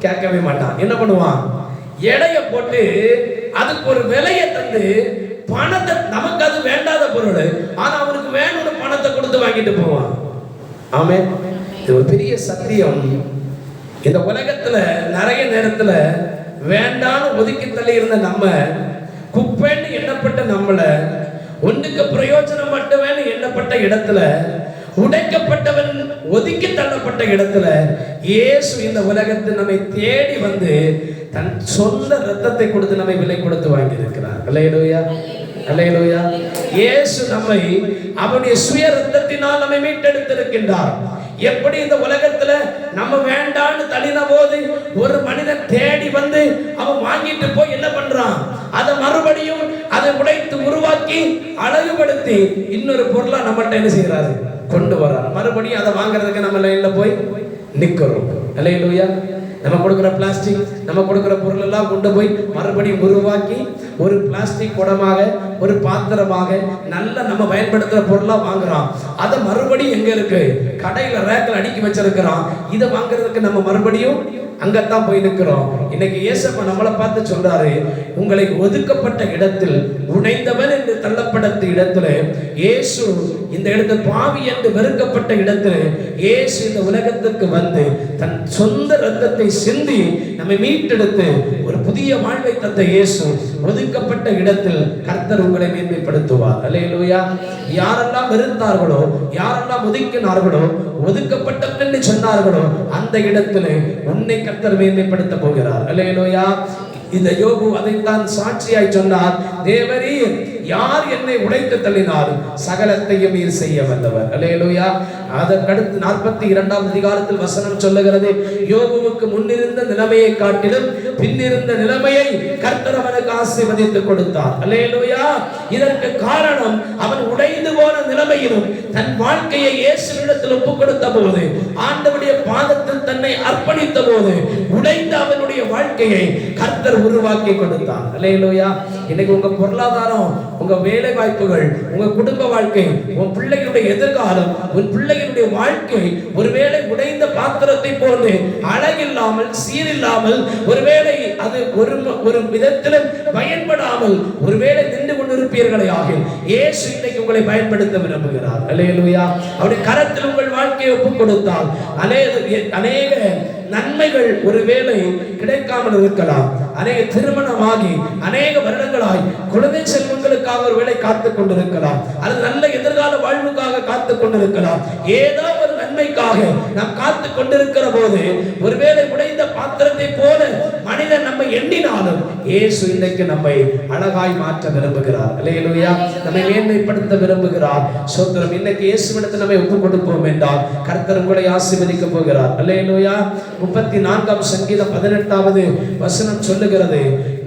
கேட்கவே மாட்டான். என்ன பண்ணுவான்? எடைய போட்டு அதுக்கு ஒரு விலையை தந்து பணத்தை, நமக்கு அது வேண்டாத பொருள், ஆனா அவனுக்கு வேணும்னு பணத்தை கொடுத்து வாங்கிட்டு போவான். ஆமென். இது ஒரு பெரிய சத்தியம். இந்த உலகத்துல நிறைய நேரத்துல வேண்டான்னு ஒதுக்கி தள்ளி இருந்த நம்ம, குப்பைன்னு எண்ணப்பட்ட நம்மள, ஒன்றுக்கு பிரயோஜனம் மட்டுமேன்னு எண்ணப்பட்ட இடத்துல, உடைக்கப்பட்டவன் ஒதுக்கி தள்ளப்பட்ட இடத்துல இயேசு இந்த உலகத்தில் நம்மை தேடி வந்து தன் சொந்த ரத்தத்தை கொடுத்து நம்மை விலை கொடுத்து வாங்கி இருக்கிறார். அல்லேலூயா அல்லேலூயா. இயேசு நம்மை அவருடைய சுய ரத்தத்தினால் நம்மை மீட்டெடுத்திருக்கின்றார். எப்படி இந்த உலகத்துல நம்ம வேண்டான்னு தள்ளின போது ஒரு மனிதன் தேடி வந்து அவன் வாங்கிட்டு போய் என்ன பண்றான்? அதை மறுபடியும் அதை உடைத்து உருவாக்கி அழகுபடுத்தி இன்னொரு பொருளா நம்மகிட்ட என்ன செய்யறாரு? கொண்டு வர்றார். மறுபடியும் அதை வாங்குறதுக்கு நம்ம லைன்ல போய் நிக்கிறோம். அல்லேலூயா. நம்ம கொடுக்குற பிளாஸ்டிக், நம்ம கொடுக்குற பொருள் எல்லாம் கொண்டு போய் மறுபடியும் உருவாக்கி ஒரு பிளாஸ்டிக் குடமாக, ஒரு பாத்திரமாக, நல்ல நம்ம பயன்படுத்துற பொருளா வாங்குறோம். அதை மறுபடியும் எங்க இருக்கு? கடையில ரேக்ல அடுக்கி வச்சிருக்கிறோம். இதை வாங்குறதுக்கு நம்ம மறுபடியும் அங்கத்தான் போய் நிற்கிறோம். இன்னைக்கு இயேசப்பா நம்மளை பார்த்து சொல்றாரு, உங்களை ஒதுக்கப்பட்ட இடத்தில், உடைந்தவன் என்று தள்ளப்பட்ட இடத்துல இயேசு, இந்த இடத்துல பாவி என்று வெறுக்கப்பட்ட இடத்துல இயேசு இந்த உலகத்துக்கு வந்து தன் சொந்த ரத்தத்தை சிந்தி நம்மை மீட்டெடுத்து ஒரு புதிய வாழ்வை தந்த இயேசு ஒதுக்கப்பட்ட இடத்தில் கர்த்தர் உங்களை மேன்மைப்படுத்துவார். அல்லேலூயா. யாரெல்லாம் வெறுத்தார்களோ, யாரெல்லாம் ஒதுக்கினார்களோ, ஒதுக்கப்பட்டவன் என்று சொன்னார்களோ, அந்த இடத்துல உன்னை கர்த்தர் மேன்மைப்படுத்த போகிறார். அல்லேலூயா. இந்த யோபு அதைத்தான் சாட்சியாய் சொன்னார். தேவரீர் யார் என்னை உடைத்து தள்ளினாலும் சகலத்தையும் நீர் செய்ய வந்தவர். அல்லேலூயா. அதற்கடுத்து 42ஆம் அதிகாரத்தில் வசனம் சொல்லுகிறது, யோபுவுக்கு முன்னிருந்த நிலைமையை காட்டிலும் பின்னிருந்த நிலைமையை கர்த்தர் அவனுக்கு ஆசீர்வதித்து கொடுத்தார். அல்லேலூயா. இதற்கு காரணம், அவன் உடைந்து போன நிலைமையிலும் தன் வாழ்க்கையை இயேசுவிடத்தில் ஒப்புக் கொடுத்த போது, ஆண்டவருடைய பாதத்தில் தன்னை அர்ப்பணித்த போது, உடைந்த அவனுடைய வாழ்க்கையை கர்த்தர் உருவாக்கி கொடுத்தார். அல்லேலூயா. இன்னைக்கு உங்க பொருளாதாரம், உங்க வேலை வாய்ப்புகள், உங்க குடும்ப வாழ்க்கை, உன் பிள்ளைகளுடைய எதிர்காலம், உன் பிள்ளைகளுடைய வாழ்க்கை ஒருவேளை உடைந்த பாத்திரத்தை போன்று அழகில்லாமல், சீரில்லாமல், ஒருவேளை அது ஒரு விதத்திலும் பயன்படாமல் ஒருவேளை நின்று கொண்டிருப்பீர்களே ஆகில் இயேசு இன்னைக்கு உங்களை பயன்படுத்த விரும்புகிறார். அல்லேலூயா. அவருடைய கரத்தில் உங்கள் வாழ்க்கையை ஒப்புக் கொடுத்தால் அநேக நன்மைகள் ஒருவேளை கிடைக்காமல் இருக்கலாம். அநேக திருமணமாகி அநேக வருடங்களாய் குழந்தை செல்வங்களுக்காக ஒருவேளை காத்துக் கொண்டிருக்கலாம், அல்லது நல்ல எதிர்கால வாழ்வுக்காக காத்துக் கொண்டிருக்கலாம். ஏதோ ஒரு நன்மைக்காக நாம் காத்துக் கொண்டிருக்கிற போது ஒருவேளை உடைந்த பாத்திரத்தை போல மனிதன் நம்மை எண்ணினாலும் இயேசு இன்றைக்கு நம்மை அழகாய் மாற்ற விரும்புகிறார். அல்லேலூயா. நம்மை மேன்மைப்படுத்த விரும்புகிறார். சோத்திரம். இன்னைக்கு இயேசுவிடத்தில் நம்மை ஒப்புக் கொடுப்போம் என்றால் கர்த்தர் உங்களை ஆசீர்வதிக்க போகிறார். அல்லேலூயா. 34ஆம் சங்கீதம் 18வது வசனம் சொல்லுகிறது,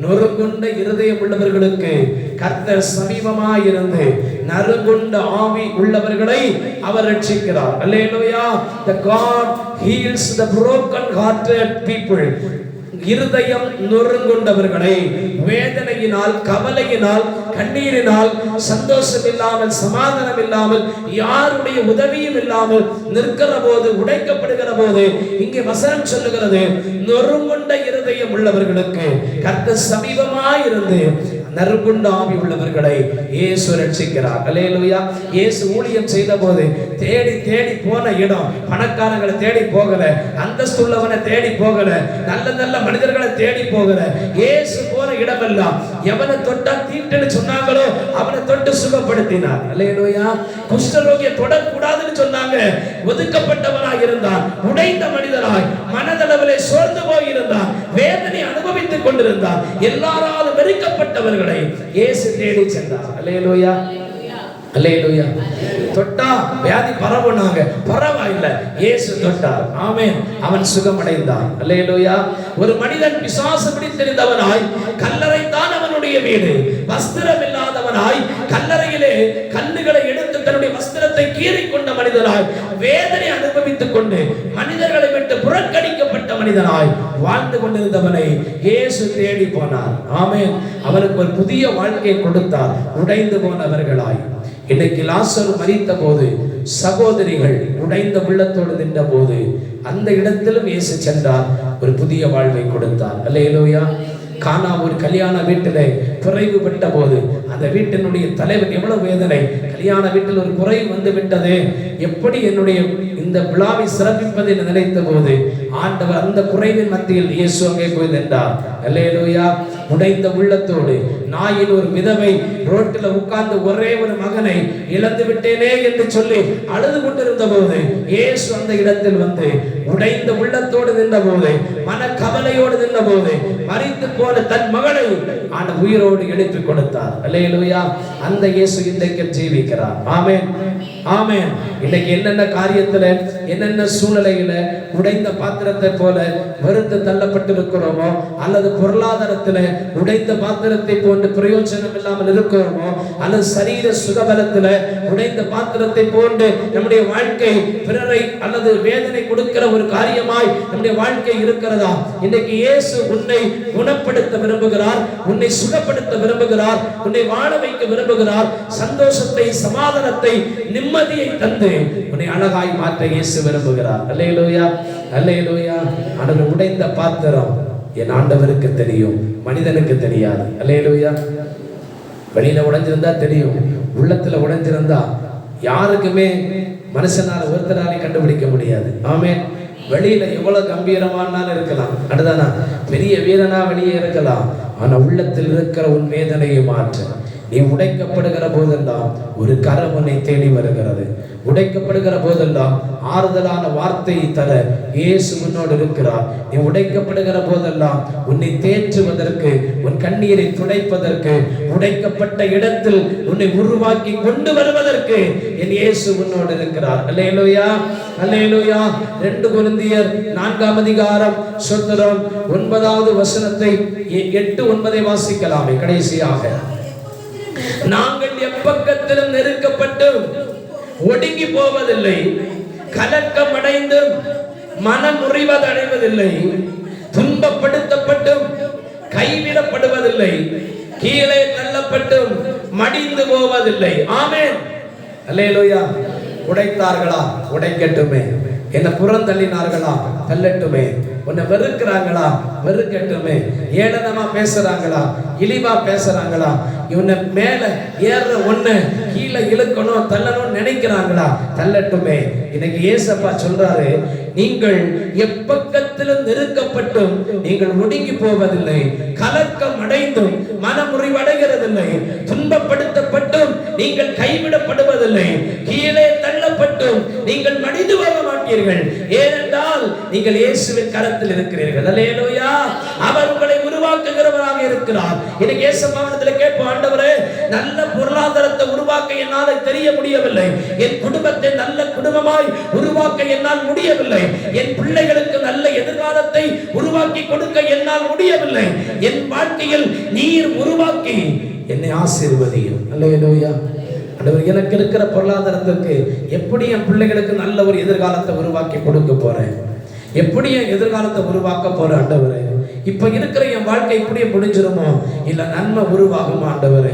நொறுங்குண்ட இருதயம் உள்ளவர்களுக்கு கர்த்தர் சமீபமாயிருந்து நறுங்குண்ட ஆவி உள்ளவர்களை அவர் ரட்சிக்கிறார். அல்லேலூயா. The God heals the broken hearted people. இருதயம் நொறுங்குண்டவர்களை, வேதனையினால், கவலையினால், கண்ணீரினால், சந்தோஷம் இல்லாமல், சமாதானம் இல்லாமல், யாருடைய உதவியும் இல்லாமல் நிற்கிற போது, உடைக்கப்படுகிற போது, இங்கே வசனம் சொல்லுகிறது, நொறுங்குண்ட இருதயம் உள்ளவர்களுக்கு கர்த்தர் சமீபமாயிருந்து நறுங்குண்ட ஆவி உள்ளவர்களை இயேசு ரட்சிக்கிறார். அல்லேலூயா. இயேசு ஊழியம் செய்த போது தேடி தேடி போன இடம் பணக்காரங்களை தேடி போகல, அந்தஸ்துள்ளவனை தேடி போகல, நல்ல நல்ல மனிதர்களை தேடி போகல. இயேசு போன இடமெல்லாம் எவனை தொட்டா தீட்டுன்னு சொன்னாங்களோ அவனை தொட்டு சுகப்படுத்தினார். அல்லேலூயா. குஷ்டரோகியை தொடக்கூடாதுன்னு சொன்னாங்க, ஒதுக்கப்பட்டவனாய் இருந்தான், உடைந்த மனிதனாய், மனதளவிலே சோர்ந்து போயிருந்தான், வேதனை அனுபவித்துக் கொண்டிருந்தான், எல்லாராலும் வெறுக்கப்பட்டவர்கள் இயேசு தேடி சென்றார். அல்லேலூயா. அல்லேலூயா. தொட்டா வியாதி பரவுனாங்க, பரவாயில்ல, இயேசு தொட்டார். ஆமென். அவன் சுகமடைந்தான். அல்லேலூயா. ஒரு மனிதன் பிசாசு பிடித்திருந்தவனாய், கல்லறை தான் அவனுடைய வீடு, வஸ்திரம் இல்லாதவனாய், கல்லறையிலே கல்லுகளை எடுத்து தன்னுடைய வஸ்திரத்தை கீறிக்கொண்ட மனிதனாய், வேதனை அனுபவித்துக் கொண்டு மனிதர்களை விட்டு புறக்கணிக்கப்பட்ட மனிதனாய் வாழ்ந்து கொண்டிருந்தவனை இயேசு தேடி போனார். ஆமென். அவனுக்கு ஒரு புதிய வாழ்க்கையை கொடுத்தார். உடைந்து போனவர்களாய். இன்னைக்கு லாசரு மரித்த போது சகோதரிகள் உடைந்த உள்ளத்தோடு நின்ற போது அந்த இடத்திலும் இயேசு சென்றார், ஒரு புதிய வாழ்வை கொடுத்தார். அல்லேலூயா. கானா ஒரு கல்யாண வீட்டிலே குறைவுபட்ட போது அந்த வீட்டினுடைய தலைவர் எவ்வளவு வேதனை, கல்யாண வீட்டில் ஒரு குறைவு வந்து விட்டது, எப்படி என்னுடைய இந்த விழாவை சிறப்பிப்பதை நினைத்த போது ஆண்டவர் அந்த குறைவின் மத்தியில் இயேசு அங்கே போய் நின்றார். அல்லேலூயா. உடைந்த உள்ளத்தோடு, நாயின் ஒரு விதவை ரோட்டில் உட்கார்ந்து ஒரே ஒரு மகனை இழந்து விட்டேனே என்று சொல்லி அழுது கொண்டிருந்த போது இயேசு அந்த இடத்தில் வந்து உடைந்த உள்ளத்தோடு நின்ற போது, மன கவலையோடு நின்ற போது, மரித்து போன தன் மகளை ஆன உயிரோடு எழுப்பி கொடுத்தார். அல்லேலூயா. அந்த இயேசு இன்றைக்கு ஜீவிக்கிறார். ஜெயிக்கிறார். ஆமென், ஆமென். இன்னைக்கு என்னென்ன காரியத்துல என்னென்ன சூழ்நிலையில உடைந்த பாத்திரத்தை போல வெறுத்து தள்ளப்பட்டு இருக்கிறோமோ, அல்லது பொருளாதாரத்துல உடைந்த பாத்திரத்தை போன்று பிரயோஜனம் இல்லாமல் இருக்கிறோமோ, அல்லது சரீர சுகபலத்துல உடைந்த பாத்திரத்தை போன்று நம்முடைய வாழ்க்கை பிறரை அல்லது வேதனை கொடுக்கிற ஒரு காரியமாய் நம்முடைய வாழ்க்கை இருக்கிறதா? இன்னைக்கு இயேசு உன்னை குணப்படுத்த விரும்புகிறார், உன்னை சுகப்படுத்த விரும்புகிறார், உன்னை வாழ வைக்க விரும்புகிறார். சந்தோஷத்தை, சமாதானத்தை, நிம்மதியை தந்து உன்னை அழகாய் மாற்ற இயேசு விரும்புகிறார். அல்லேலூயா, அல்லேலூயா. ஆண்டவர் உடைந்த பாத்திரம் என் ஆண்டவருக்கு தெரியும், மனிதனுக்கு தெரியாது. அல்லேலூயா. வெளியில உடைஞ்சிருந்தா தெரியும், உள்ளத்துல உடைஞ்சிருந்தா யாருக்குமே மனுஷனால ஒருத்தராலே கண்டுபிடிக்க முடியாது. ஆமென். வெளியில எவ்வளவு கம்பீரமானாலும் இருக்கலாம், அடுத்தானா பெரிய வீரனா வெளியே இருக்கலாம், ஆனா உள்ளத்தில் இருக்கிற உன் வேதனையை மாற்ற நீ உடைக்கப்படுகிற போதெல்லாம் ஒரு கரம் உன்னை தேடி வருகிறது. உடைக்கப்படுகிற போதெல்லாம் ஆறுதலான வார்த்தையை தர இயேசு உன்னோடு இருக்கிறார். நீ உடைக்கப்படுகிற போதெல்லாம் உன்னை தேற்றுவதற்கு, உன் கண்ணீரை துடைப்பதற்கு, உடைக்கப்பட்ட இடத்தில் உன்னை உருவாக்கி கொண்டு வருவதற்கு என் இயேசு உன்னோடு இருக்கிறார். அல்லேலூயா, அல்லேலூயா. 2 கொரிந்தியர் 4ஆம் அதிகாரம் சொந்தரம் 9வது வசனத்தை 8-9 வாசிக்கலாமே. கடைசியாக, நாங்கள் எப்பக்கத்திலும் நெருக்கப்பட்டு ஒடுங்கி போவதில்லை, கலக்கம் அடைந்து மனமுறிவதடைவதில்லை, துன்பப்படுத்தப்பட்டும் கைவிடப்படுவதில்லை, கீழே தள்ளப்பட்டும் மடிந்து போவதில்லை. ஆமென், அல்லேலூயா. உடைத்தார்களா? உடைக்கட்டுமே. என்ன புறந்தள்ளினார்களா? தள்ளட்டுமே. உன்னை வெறுக்கிறாங்களா? வெறுக்கட்டுமே. ஏளனமா பேசுறாங்களா? இழிவா பேசுறாங்களா? இவனை மேல ஏற ஒண்ணு கீழே இழுக்கணும், தள்ளணும் நினைக்கிறாங்களா? தள்ளட்டுமே. இன்னைக்கு ஏசப்பா சொல்றாரு, நீங்கள் எப்பக்கத்திலும் நெருக்கப்பட்டும் நீங்கள் ஒடுங்கி போவதில்லை, கலக்கம் அடைந்தும் மனமுறிவடைகிறதில்லை, துன்பப்படுத்தப்பட்டும் நீங்கள் கைவிடப்படுவதில்லை, கீழே தள்ளப்பட்டும் நீங்கள் மடிந்து போக மாட்டீர்கள். ஏனென்றால் நீங்கள் இயேசுவின் கரத்தில் இருக்கிறீர்கள். அல்லேலூயா. அவர் உங்களை உருவாக்குகிறவராக இருக்கிறார். இன்னைக்கு இயேசுவிடத்தில் கேட்போம், ஆண்டவரே, நல்ல பொருளாதாரத்தை உருவாக்க என்னால் தெரிய முடியவில்லை, என் குடும்பத்தை நல்ல குடும்பமாய் உருவாக்க என்னால் முடியவில்லை, என் பிள்ளைகளுக்கு நல்ல எதிர்காலத்தை உருவாக்கி கொடுக்க என்னால் முடியவில்லை, என் வாழ்க்கையில் நீர் உருவாக்கி என்னை ஆசீர்வதியும். அல்லேலூயா. ஆண்டவர், எனக்கு இருக்கிற பொருளாதாரத்திற்கு எப்படி என் பிள்ளைகளுக்கு நல்ல ஒரு எதிர்காலத்தை உருவாக்கி கொடுக்க போறேன், எப்படி என் எதிர்காலத்தை உருவாக்க போறேன் ஆண்டவரே. இப்ப இருக்கிற என் வாழ்க்கை இப்படியே முடிஞ்சிருமோ, இல்ல நன்மை உருவாகுமா ஆண்டவரே?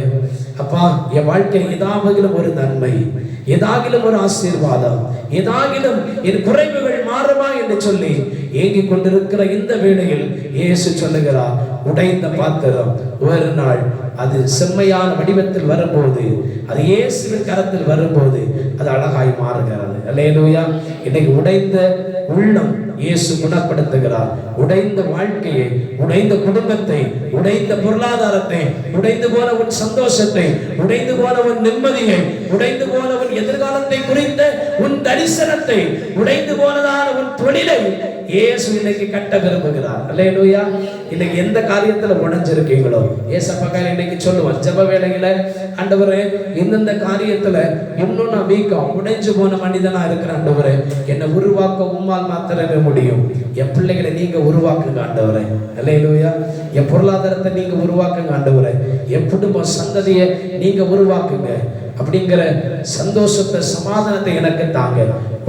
அப்பா, என் வாழ்க்கை ஏதாகிலும் ஒரு நன்மை, ஏதாகிலும் ஒரு ஆசீர்வாதம், ஏதாகிலும் என் குறைவுகள் மாறுமா என்று சொல்லி ஏங்கிக் கொண்டிருக்கிற இந்த வேளையில் இயேசு சொல்லுகிறார், உடைந்த பாத்திரம் ஒரு நாள் அது செம்மையான வடிவத்தில் வரும்போது, அது இயேசுவின் கரத்தில் வரும்போது அது அழகாய் மாறுகிறது. அல்லேலூயா. இன்னைக்கு உடைந்த உள்ளம் இயேசு குணப்படுத்துகிறார். உடைந்த வாழ்க்கையை, உடைந்த குடும்பத்தை, உடைந்த பொருளாதாரத்தை, உடைந்து போன உன் சந்தோஷத்தை, உடைந்து போன உன் நிம்மதியை, உடைந்து போன உன் எதிர்காலத்தை குறித்த உன் தரிசனத்தை, உடைந்து போனதான உன் தொழிலை இயேசு இன்னைக்கு கட்ட விரும்புகிறார். அல்லேலூயா. இன்னைக்கு எந்த காரியத்துல உடைஞ்சிருக்கீங்களோ ஏசப்பா இன்னைக்கு சொல்லுவான், ஜெப வேளையில, ஆண்டவரே, இந்த காரியத்துல இன்னும் நான் வீக்கம் உடைஞ்சு போன மனிதனா இருக்கிற ஆண்டவரே, என்னை உருவாக்க உம்மால் மாத்திரமே முடியும். என் பிள்ளைகளை நீங்க உருவாக்குங்க ஆண்டவரே. அல்லேலூயா. என் பொருளாதாரத்தை நீங்க உருவாக்குங்க ஆண்டவரே, என் குடும்ப சந்ததியை நீங்க உருவாக்குங்க அப்படிங்கிற சந்தோஷத்தை, சமாதானத்தை எனக்கு தாங்க.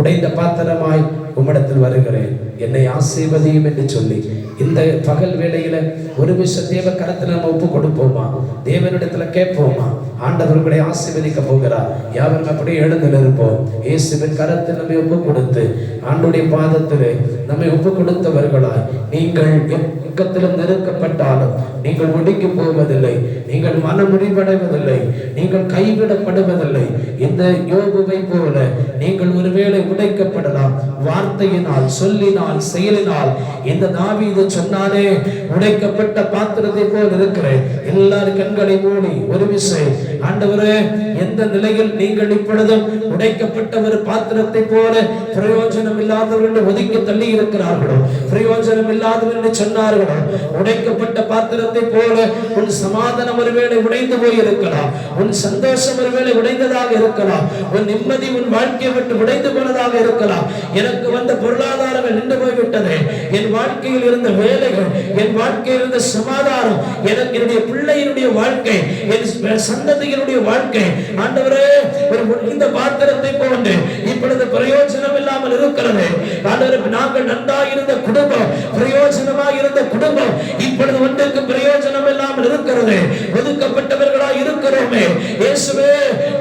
உடைந்த பாத்திரமாய் உம்மிடத்தில் வருகிறேன், என்னை ஆசீர்வதியும் என்று சொல்லி இந்த பகல் வேளையில ஒரு விஷயம் தேவ கரத்தில் நம்ம ஒப்பு கொடுப்போமா? தேவனிடத்துல கேட்போமா? ஆண்டவர்களை ஆசீர்வதிக்க போகிறார். யாவரும் அப்படியே எழுந்து நிற்போம். இயேசுவின் கரத்தில் நம்மை ஒப்பு கொடுத்து, ஆண்டுடைய பாதத்திலே நம்மை ஒப்பு கொடுத்தவர்களாய், நீங்கள் எக்கத்திலும் நெருக்கப்பட்டாலும் நீங்கள் ஒடுங்கி போவதில்லை, நீங்கள் மனமுடிவடைவதில்லை, நீங்கள் கைவிடப்படுவதில்லை. இந்த யோபுவை போல நீங்கள் ஒருவேளை உடைக்கப்படலாம், வார்த்தையினால், சொல்லினால், செயலினால். இந்த தாவீது சொன்னானே, உடைக்கப்பட்ட பாத்திரத்தை போல் இருக்கிறேன். எல்லாரும் கண்களை மூடி ஒரு விஷயம், ஆண்டவரே, எந்த நிலையில் நீங்கள் இப்பொழுதும் உடைக்கப்பட்ட ஒரு பாத்திரத்தை போல பிரயோஜனம் இல்லாதவர்கள் ஒதுக்கி தள்ளி இருக்கிறார்களோ, பிரயோஜனம் இல்லாதவர்கள் சொன்னார்கள், இருக்கலாம். உடைக்கப்பட்ட பாத்திரத்தை போல உன் சமாதானம் ஒருவேளை உடைந்து போயிருக்கலாம். உன் சந்தோஷம் ஒருவேளை உடைந்ததாக இருக்கலாம். உன் நிம்மதி உன் வாழ்க்கையை விட்டு உடைந்து போனதாக இருக்கலாம். எனக்கு வந்த பொருளாதாரங்கள் நின்று போய்விட்டது. என் வாழ்க்கையில் இருந்த வேலைகள், என் வாழ்க்கையில் இருந்த சமாதானம், எனக்கு என்னுடைய பிள்ளையினுடைய வாழ்க்கை, என் சந்ததியினுடைய வாழ்க்கை ஆண்டவரே ஒரு இந்த பாத்திரத்தை போன்று இப்பொழுது பிரயோஜனம் இல்லாமல் இருக்கிறது. ஆண்டவரே நாங்கள் நன்றாக இருந்த குடும்பம், பிரயோஜனமாக இருந்த குடும்பம் இப்பொழுது ஒன்றுக்கு பிரயோஜனம் இல்லாமல் இருக்கிறது. ஒதுக்கப்பட்டவர்களாக இருக்கிறோமே இயேசுவே,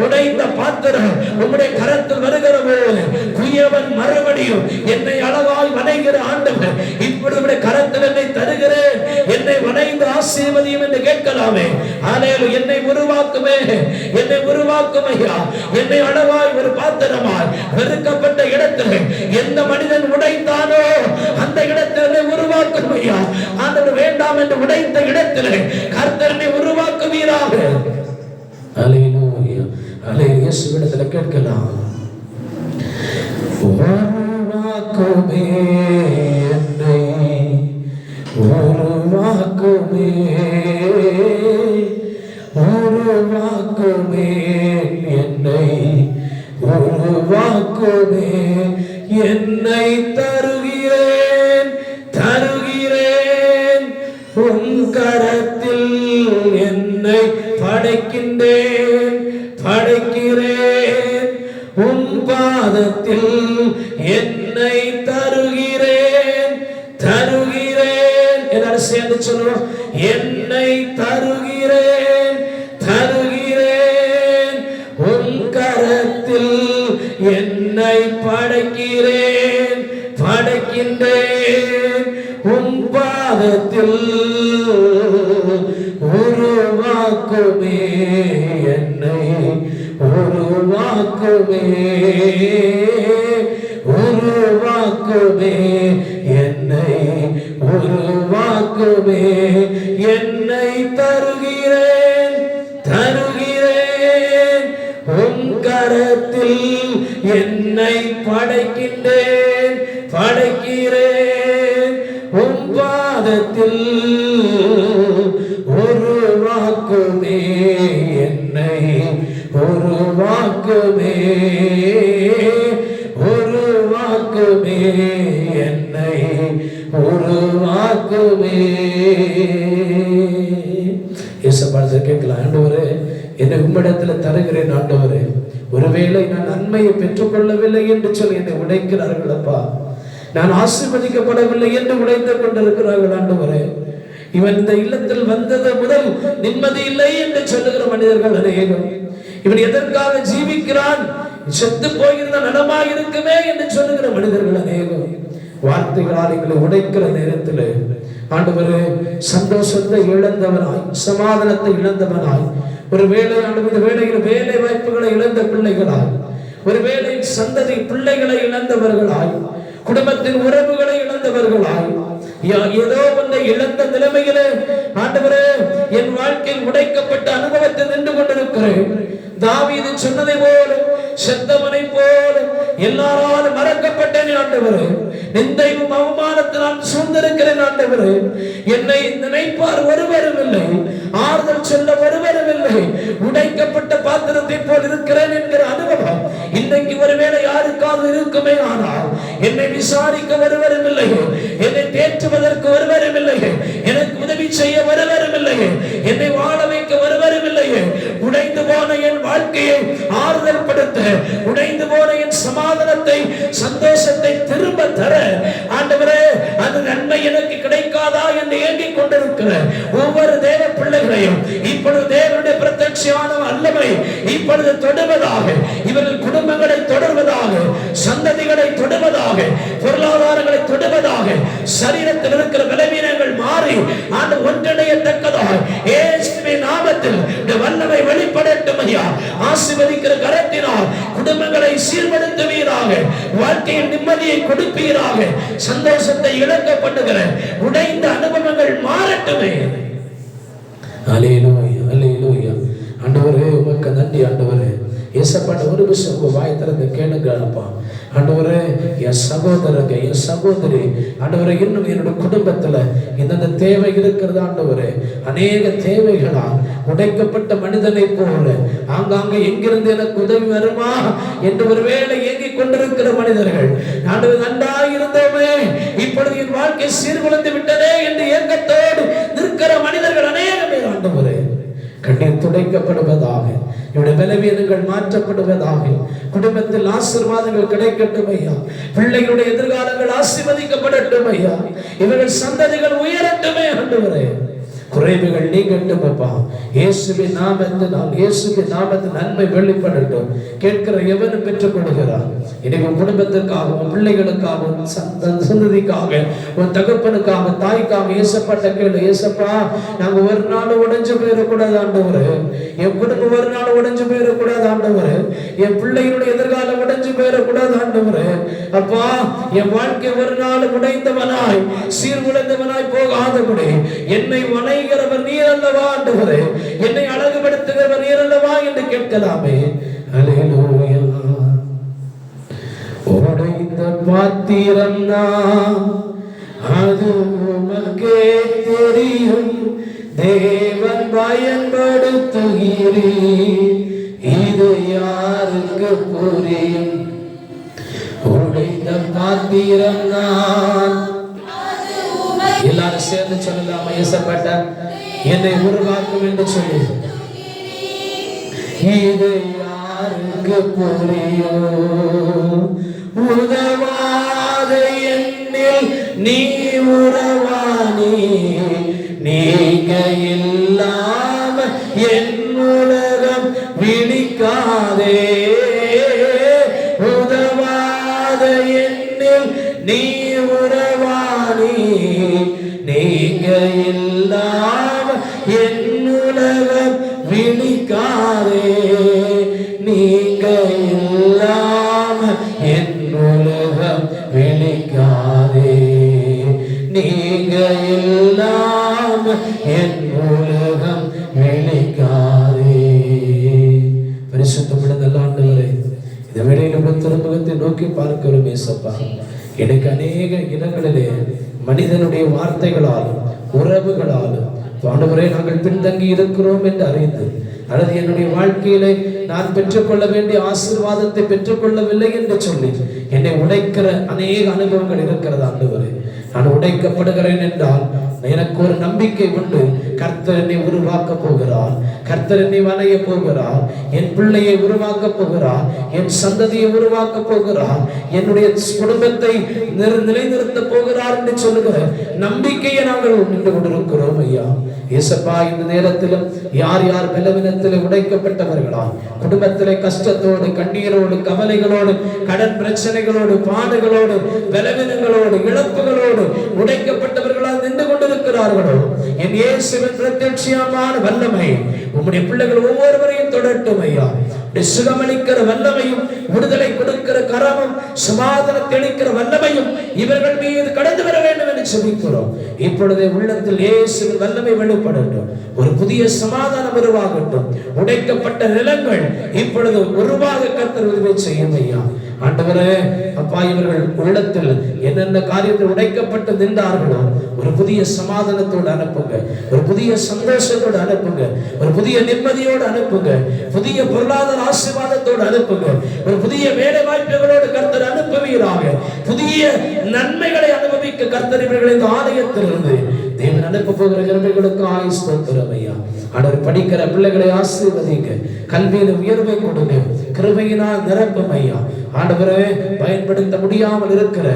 உடைந்த பாத்திரம் உம்முடைய கரத்தில் வருகிற போது குயவன் மறுபடியும் என்னை அழகாய் வணைகிற ஆண்டவர் இப்பொழுது உம்முடைய கரத்தில் என்னை தருகிறேன், என்னை வணைந்து ஆசீர்வதியும் என்று கேட்கலாமே. ஹல்லேலூயா. என்னை உருவாக்குமே, என்னை உருவாக்கும் ஐயா. என்னை அழகாய் ஒரு பாத்திரமாய் வெறுக்கப்பட்ட இடத்தில் எந்த மனிதன் உடைத்தானோ அந்த இடத்தில் என்னை உருவாக்கும் ஐயா. ஆண்டவர் வேண்டாம் என்று உடைத்த இடத்தில் கர்த்தர் என்னை உருவாக்குவீராக. ஹல்லேலூயா. ஹல்லேலூயா. இயேசுவிடத்தில் கேட்கலாம். உருவாக்குமே என்னை, உருவாக்குமே, உருவாக்குமே என்னை, உருவாக்குமே என்னை தருகிறேன், தருகிறேன் உன் கரத்தில் என்னை படைக்கின்றேன், படைக்கிறேன் உன் பாதத்தில் என்னை தருகிறேன், தருகிறேன். எல்லாரும் சேர்ந்து சொல்லுவோம். என்னை தருகிறேன், தருகிறேன் உன் கரத்தில் என்னை படைக்கிறேன், படைக்கின்றேன் உன் பாதத்தில் உருவாக்குமே என்னை, உருவாக்குமே, உருவாக்குமே என்னை, உருவாக்குமே என்னை தருகிறேன், தருகிறேன் உன் கரத்தில் என்னை படைக்கின்றேன், படைக்கிறேன் உன் பாதத்தில் உருவாக்குமே என்னை, உருவாக்குமே, உருவாக்குமே என்னை, உருவாக்குமே. இயேசுபாதத்தை கேட்கலாம். ஆண்டவரே, என்னை உம்மிடத்தில் தருகிறேன் ஆண்டவரே. ஒருவேளை நான் நன்மையை பெற்றுக்கொள்ளவில்லை என்று சொல்லி என்னை உடைக்கிறார்கள் அப்பா. நான் ஆசீர்வதிக்கப்படவில்லை என்று உடைத்து கொண்டிருக்கிறார்கள் ஆண்டவரே. இவன் இந்த இல்லத்தில் வந்தது முதல் நிம்மதி இல்லை என்று சொல்லுகிற மனிதர்கள் அநேகம். இவன் எதற்காக ஜீவிக்கிறான், செத்து போகிற நலமாக இருக்குமே என்று சொல்லுகிற மனிதர்கள் அநேகம். வார்த்தைகளால் எங்களை உடைக்கிற நேரத்தில் ஆண்டவரே சந்தோஷத்தை இழந்தவனாய், சமாதானத்தை இழந்தவனாய், ஒரு வேளை ஆண்டவர் வேளையில் வேலை வாய்ப்புகளை இழந்த பிள்ளைகளாய், ஒரு வேளை சந்ததி பிள்ளைகளை இழந்தவர்களாய், குடும்பத்தின் உறவுகளை இழந்தவர்களாய், ஏதோ ஒன்றை இழந்த நிலைமையிலே ஆண்டவரே என் வாழ்க்கையில் உடைக்கப்பட்ட அனுபவத்தை நின்று கொண்டிருக்கிறேன். தாவீது சொன்னதை போல, செத்தவனை போல எல்லாராலும் மறக்கப்பட்டேன் ஆண்டவரே. நிந்தையும் அவமானத்தினால் சூழ்ந்திருக்கிறேன் ஆண்டவரே. என்னை நினைப்பார் ஒருவரும் இல்லை, ஆறுதல் சொல்ல ஒருவரும் இல்லை. உடைக்கப்பட்ட பாத்திரத்தை போல் இருக்கிறேன் என்கிற அனுபவம் இன்னைக்கு ஒருவேளை யாருக்காவது இருக்குமே, ஆனால் என்னை விசாரிக்க ஒருவரும் இல்லை, என்னை தேற்றுவதற்கு ஒருவரும் இல்லை, எனக்கு உதவி செய்ய ஒருவரும் இல்லை, என்னை வாழ வைக்க ஒருவரும் இல்லை. உடைந்து போன என் வாழ்க்கையை ஆறுதல் படுத்த, உடைந்து போன என் சமாதானத்தை, சந்தோஷத்தை திரும்ப தர ஆண்டவரே அந்த நன்மை எனக்கு கிடைக்காதா என்று ஏங்கிக் கொண்டிருக்கிற ஒவ்வொரு தேவ பிள்ளைகளையும் இப்பொழுது தேவனுடைய பிரத்யட்சமான வல்லமை இப்பொழுது தொடுவதாக, இவர்கள் குடும்பங்களை தொடர்வதாக, சந்ததிகளை தொடுவதாக, பொருளாதாரங்களை தொடுவதாக, சரீரத்தில் இருக்கிற பலவீனங்கள் மாறி ஆண்டு ஒன்றிணையத்தக்கதாக இயேசுவின் நாமத்தில் வல்லமை வெளிப்படட்டும் ஐயா. ஆசீர்வதிக்கிற கரத்தினால் குடும்பங்களை சீர்படுத்துவீராக, வாழ்க்கையில் நிம்மதியை கொடுப்பீராக, சந்தோஷத்தை இழக்கப்படுகிற உடைந்த அனுபவங்கள் மாறட்டுமே. அல்லேலூயா, அல்லேலூயா. ஆண்டவரே உமக்கு நன்றி ஆண்டவரே. ஏசப்பாட்ட ஒரு விஷயம் உங்க வாய் திறந்து கேளுங்க அப்பா. ஆண்டவரே, என் சகோதரங்க, என் சகோதரி, ஆண்டவரே, இன்னும் என்னோட குடும்பத்துல இந்த தேவை இருக்கிறது ஆண்டவரே. அநேக தேவைகளா உடைக்கப்பட்ட மனிதனை போல ஆங்காங்க எங்கிருந்து எனக்கு உதவி வருமா என்று ஒருவேளை ஏங்கிக் கொண்டிருக்கிற மனிதர்கள், ஆண்டவர் நன்றாக இருந்தோமே இப்பொழுது என் வாழ்க்கை சீர்குலைந்து விட்டதே என்று ஏக்கத்தோடு நிற்கிற மனிதர்கள் அநேக பேர் ஆண்டவரே, கண்ணீர் துடைக்கப்படுவதாக, என்னுடைய பலவீனங்கள் மாற்றப்படுவதாக, குடும்பத்தில் ஆசீர்வாதங்கள் கிடைக்கட்டும் ஐயா, பிள்ளைகளுடைய எதிர்காலங்கள் ஆசீர்வதிக்கப்படட்டும் ஐயா, இவர்கள் சந்ததிகள் உயரட்டுமே ஆண்டவரே, குறைவுகள் நீங்கட்டும் அப்பா. இயேசுவின் நாமத்தினால், இயேசுவின் நாமத்தின் நன்மை வெளிப்படட்டும். கேட்கிற எவனும் பெற்றுக் கொள்கிறார். இன்னைக்கு உன் குடும்பத்திற்காக, உன் பிள்ளைகளுக்காக, சந்ததிக்காக, உன் தகப்பனுக்காக, தாய்க்காக ஏசப்பட்ட கேளு. ஏசப்பா, நாங்க ஒரு நாள் உடைஞ்சு போயிடக்கூடாது ஆண்டவரே, என் குடும்பம் ஒரு நாள் உடைஞ்சு போயிடக்கூடாது ஆண்டவரே, என் பிள்ளைகளுடைய எதிர்காலம் உடைஞ்சு போயிடக்கூடாது ஆண்டவரே. அப்பா, என் வாழ்க்கை ஒரு நாள் உடைந்தவனாய் சீர்குலைந்தவனாய் போகாதபடி என்னை வணைகிறவர் நீர் அல்லவா ஆண்டவரே, என்னை அழகுபடுத்துகிறவர் நீர் அல்லவா என்று கேட்கலாமே. அல்லேலூயா. உடைந்த பாத்திரம் நான், அது உமக்கே தெரியும், தேவன் பயன்படுத்துகிறீர், இது யாருக்கு புரியும். உடைந்த பாத்திரம் நான், எல்லாரும் சேர்ந்து சொல்லலாமா? இயேசப்பட்ட என்னை உருவாக்கும் என்று சொல்லி, இது யாருக்கு புரியும். உதவாத என்னில் நீ உறவானி, நீங்க இல்லாம என் உலகம் விழிக்காதே. உதவாத என்னில் நீ உறவானி, நீங்க இல்லாம என் உலகம் விழிக்காதே. நீங்க இல்லாம என் உலகம் விழிக்காதே. நீங்க இல்லாம என் உலகம் விழிக்காதே. பரிசுத்தமிழந்த ஆண்டவரே, இந்த வேளையில திருமுகத்தை நோக்கி பார்க்கிறோம் ஏசப்பா. எனக்கு அநேக இடங்களிலே மனிதனுடைய வார்த்தைகளாலும் உறவுகளாலும் ஆண்டவரே நாங்கள் பின்தங்கி இருக்கிறோம் என்று அறிந்து, அல்லது என்னுடைய வாழ்க்கையிலே நான் பெற்றுக்கொள்ள வேண்டிய ஆசீர்வாதத்தை பெற்றுக்கொள்ளவில்லை என்று சொல்லி என்னை உடைக்கிற அநேக அனுபவங்கள் இருக்கிறது ஆண்டவரே. நான் உடைக்கப்படுகிறேன் என்றால் எனக்கு ஒரு நம்பிக்கை உண்டு. கர்த்தர் என்னை உருவாக்க போகிறார், கர்த்தர் என்னை வணைய போகிறார், என் பிள்ளையை உருவாக்க போகிறார், என் சந்ததியை உருவாக்க போகிறார், என்னுடைய குடும்பத்தை நிலைநிறுத்த போகிறார் என்று சொல்லுகிற நம்பிக்கையை நாங்கள் நின்று கொண்டிருக்கிறோம் ஐயா. இயேசப்பா, இந்த நேரத்திலும் யார் யார் பலவீனத்திலே உடைக்கப்பட்டவர்களா, குடும்பத்திலே கஷ்டத்தோடு, கண்ணீரோடு, கவலைகளோடு, கடன் பிரச்சனைகளோடு, பாடுகளோடு, பலவீனங்களோடு, இழப்புகளோடு உடைக்கப்பட்டவர்களால் நின்று கொண்டிருக்கிறார்களோ, என் இயேசுவின் பிரத்யட்சமான வல்லமை உம்முடைய பிள்ளைகள் ஒவ்வொருவரையும் தொடரட்டும் ஐயா. சுகமளிக்கிற வல்லமையும், விடுதலை கொடுக்கிற கரமும், சமாதானம் தெளிக்கிற வல்லமையும் இவர்கள் மீது கடந்து வர வேண்டும் என்று சொல்லிக்கிறோம். இப்பொழுதே உள்ளத்தில் இயேசுவின் வல்லமை வெளிப்படட்டும். ஒரு புதிய சமாதானம் உருவாகட்டும். உடைக்கப்பட்ட நிலங்கள் இப்பொழுது உருவாக கர்த்தர் உதவி செய்யும் ஐயா. ஆண்டவரே, அப்பா, இவர்கள் உள்ளத்தில் என்னென்ன காரியத்தில் உடைக்கப்பட்டு நின்றார்களோ ஒரு புதிய சமாதானத்தோடு அனுப்புங்க, ஒரு புதிய சந்தோஷத்தோடு அனுப்புங்க, ஒரு புதிய நிம்மதியோடு அனுப்புங்க, புதிய பொருளாதார ஆசீர்வாதத்தோடு அனுப்புங்க, ஒரு புதிய வேலை வாய்ப்புகளோடு கர்த்தர் அனுப்புவீராக. புதிய நன்மைகளை அனுபவிக்க கர்த்தர் இவர்கள் இந்த ஆலயத்திலிருந்து தேவன் அனுப்ப போகிற கிருபைகளுக்கு ஆயுஸ்தோத்திரம் ஐயா. ஆண்டவர், படிக்கிற பிள்ளைகளை ஆசீர்வதிங்க, கல்வியில உயர்வை கொடுங்க, கிருபையினால் நிரப்பும் ஐயா. ஆண்டவரே, பயன்படுத்த முடியாமல் இருக்கிற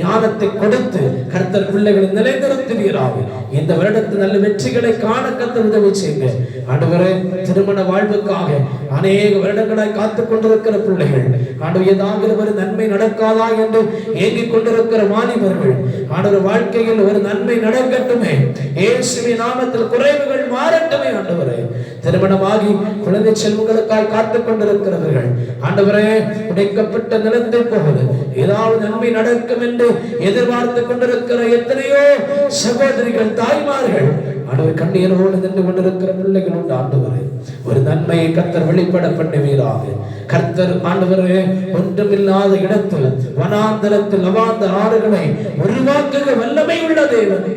ஞானத்தை கொடுத்து கர்த்தர் பிள்ளைகளை நிலைநிறுத்துவீராக. இந்த வருடத்தில் நல்ல வெற்றிகளை காண கர்த்தர் உதவி செய்யுங்க. ஆண்டவரே, திருமண வாழ்வுக்காக அநேக வருடங்களாய் காத்துக் கொண்டிருக்கிற பிள்ளைகள், ஆண்டவர், ஏதாவது ஒரு நன்மை நடக்காதா என்று ஏங்கிக் கொண்டிருக்கிற வாலிபர்கள், ஆண்டவர், வாழ்க்கையில் ஒரு நன்மை நடக்கட்டுமே, இயேசுவின் நாமத்தில் குறைவுகள் மாறட்டுமே. ஆண்டவரே, திருமணமாகி குழந்தை செல்வங்களுக்காய் காத்துக் கொண்டிருக்கிறவர்கள், ஆண்டவரே, உடைக்கப்பட்ட நிலத்தை போகுது ஏதாவது நன்மை நடக்கும் என்று எதிர்பார்த்து கொண்டிருக்கிற எத்தனையோ சகோதரிகள், தாய்மார்கள், ஆண்டவர் கண்ணீரோடு நின்று கொண்டிருக்கிற பிள்ளைகள் உண்டு ஆண்டவரே. ஒரு நன்மையை கர்த்தர் வெளிப்பட பண்ணுவீராக. கர்த்தர் ஆண்டவரே ஒன்றுமில்லாத இடத்தில் வனாந்தரத்தில் அவாந்த ஆறுகளை உருவாக்குக வல்லமை உள்ள தேவன்.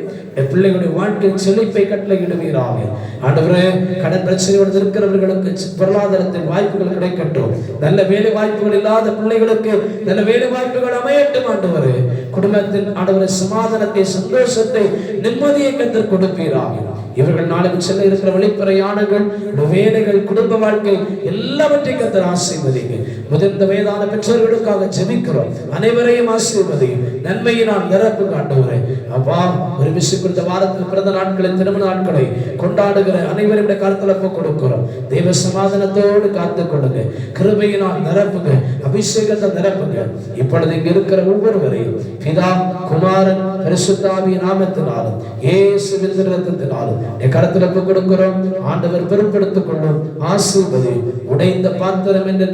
பிள்ளைகளுடைய வாழ்க்கையில் செழிப்பை கட்டளையிடுவீராக. ஆண்டவரே, கடன் பிரச்சனையோடு இருக்கிறவர்களுக்கு பொருளாதாரத்தில் வாய்ப்புகள் கிடைக்கட்டும். நல்ல வேலை வாய்ப்புகள் இல்லாத பிள்ளைகளுக்கு நல்ல வேலை வாய்ப்புகள் அமையட்டும். ஆண்டவரே, குடும்பத்தில் ஆண்டவரே சமாதானத்தை, சந்தோஷத்தை, நிம்மதியை கர்த்தர் கொடுப்பீராக. இவர்கள் நாளுக்கு செல்ல இருக்கிற வெளிப்பறையானங்கள், வேலைகள், குடும்ப வாழ்க்கை எல்லாவற்றையும் கர்த்தர் ஆசீர்வதிங்க. முதிர்ந்த வயதான பெற்றோர்களுக்காக ஜெபிக்கிறோம். அனைவரையும் ஆசீர்வதியும். நன்மையினால் நிரப்புங்க ஆண்டவரே. அப்பா, ஒரு விஷயம் குறித்த வாரத்தில் பிறந்த நாட்களை, திருமண நாட்களை கொண்டாடுகிற அனைவரும் காலத்தில் கொடுக்கிறோம். தெய்வ சமாதானத்தோடு காத்துக் கொள்ளுங்க. கிருபையினால் நிரப்புங்க, அபிஷேகத்தை நிரப்புங்க. இப்பொழுது இங்க இருக்கிற ஒவ்வொருவரையும் பிதா, குமாரன், பரிசுத்த ஆவியின் நாமத்தினாலும் இயேசுவின் இரத்தத்தினாலும் கரத்துல கொடுக்கிறோம். ஆண்டவர் பெரும்படுத்திக் கொள்ளும். ஆசீர்வதி. உடைந்த பாத்திரம் என்று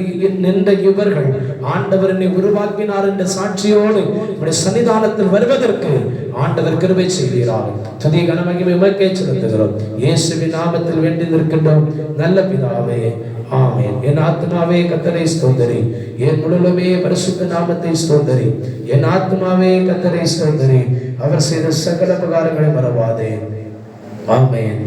நின்ற இவர்கள் ஆண்டவர் என்னை உருவாக்கினார் என்ற சாட்சியோடு சன்னிதானத்தில் வருவதற்கு ஆண்டவர் கிருபை செய்கிறார். துதி கனமகிமை உமக்கே செலுத்துகிறோம். இயேசுவின் நாமத்தில் வேண்டி நிற்கின்றோம் நல்ல பிதாவே, ஆமென். என் ஆத்மாவே கர்த்தரை ஸ்தோத்திரி, என் முழுவதுமே பரிசுத்த நாமத்தை ஸ்தோத்திரி. என் ஆத்மாவே கர்த்தரை ஸ்தோத்திரி, அவர் செய்த சகல உபகாரங்களை மறவாதே. ஆமென்.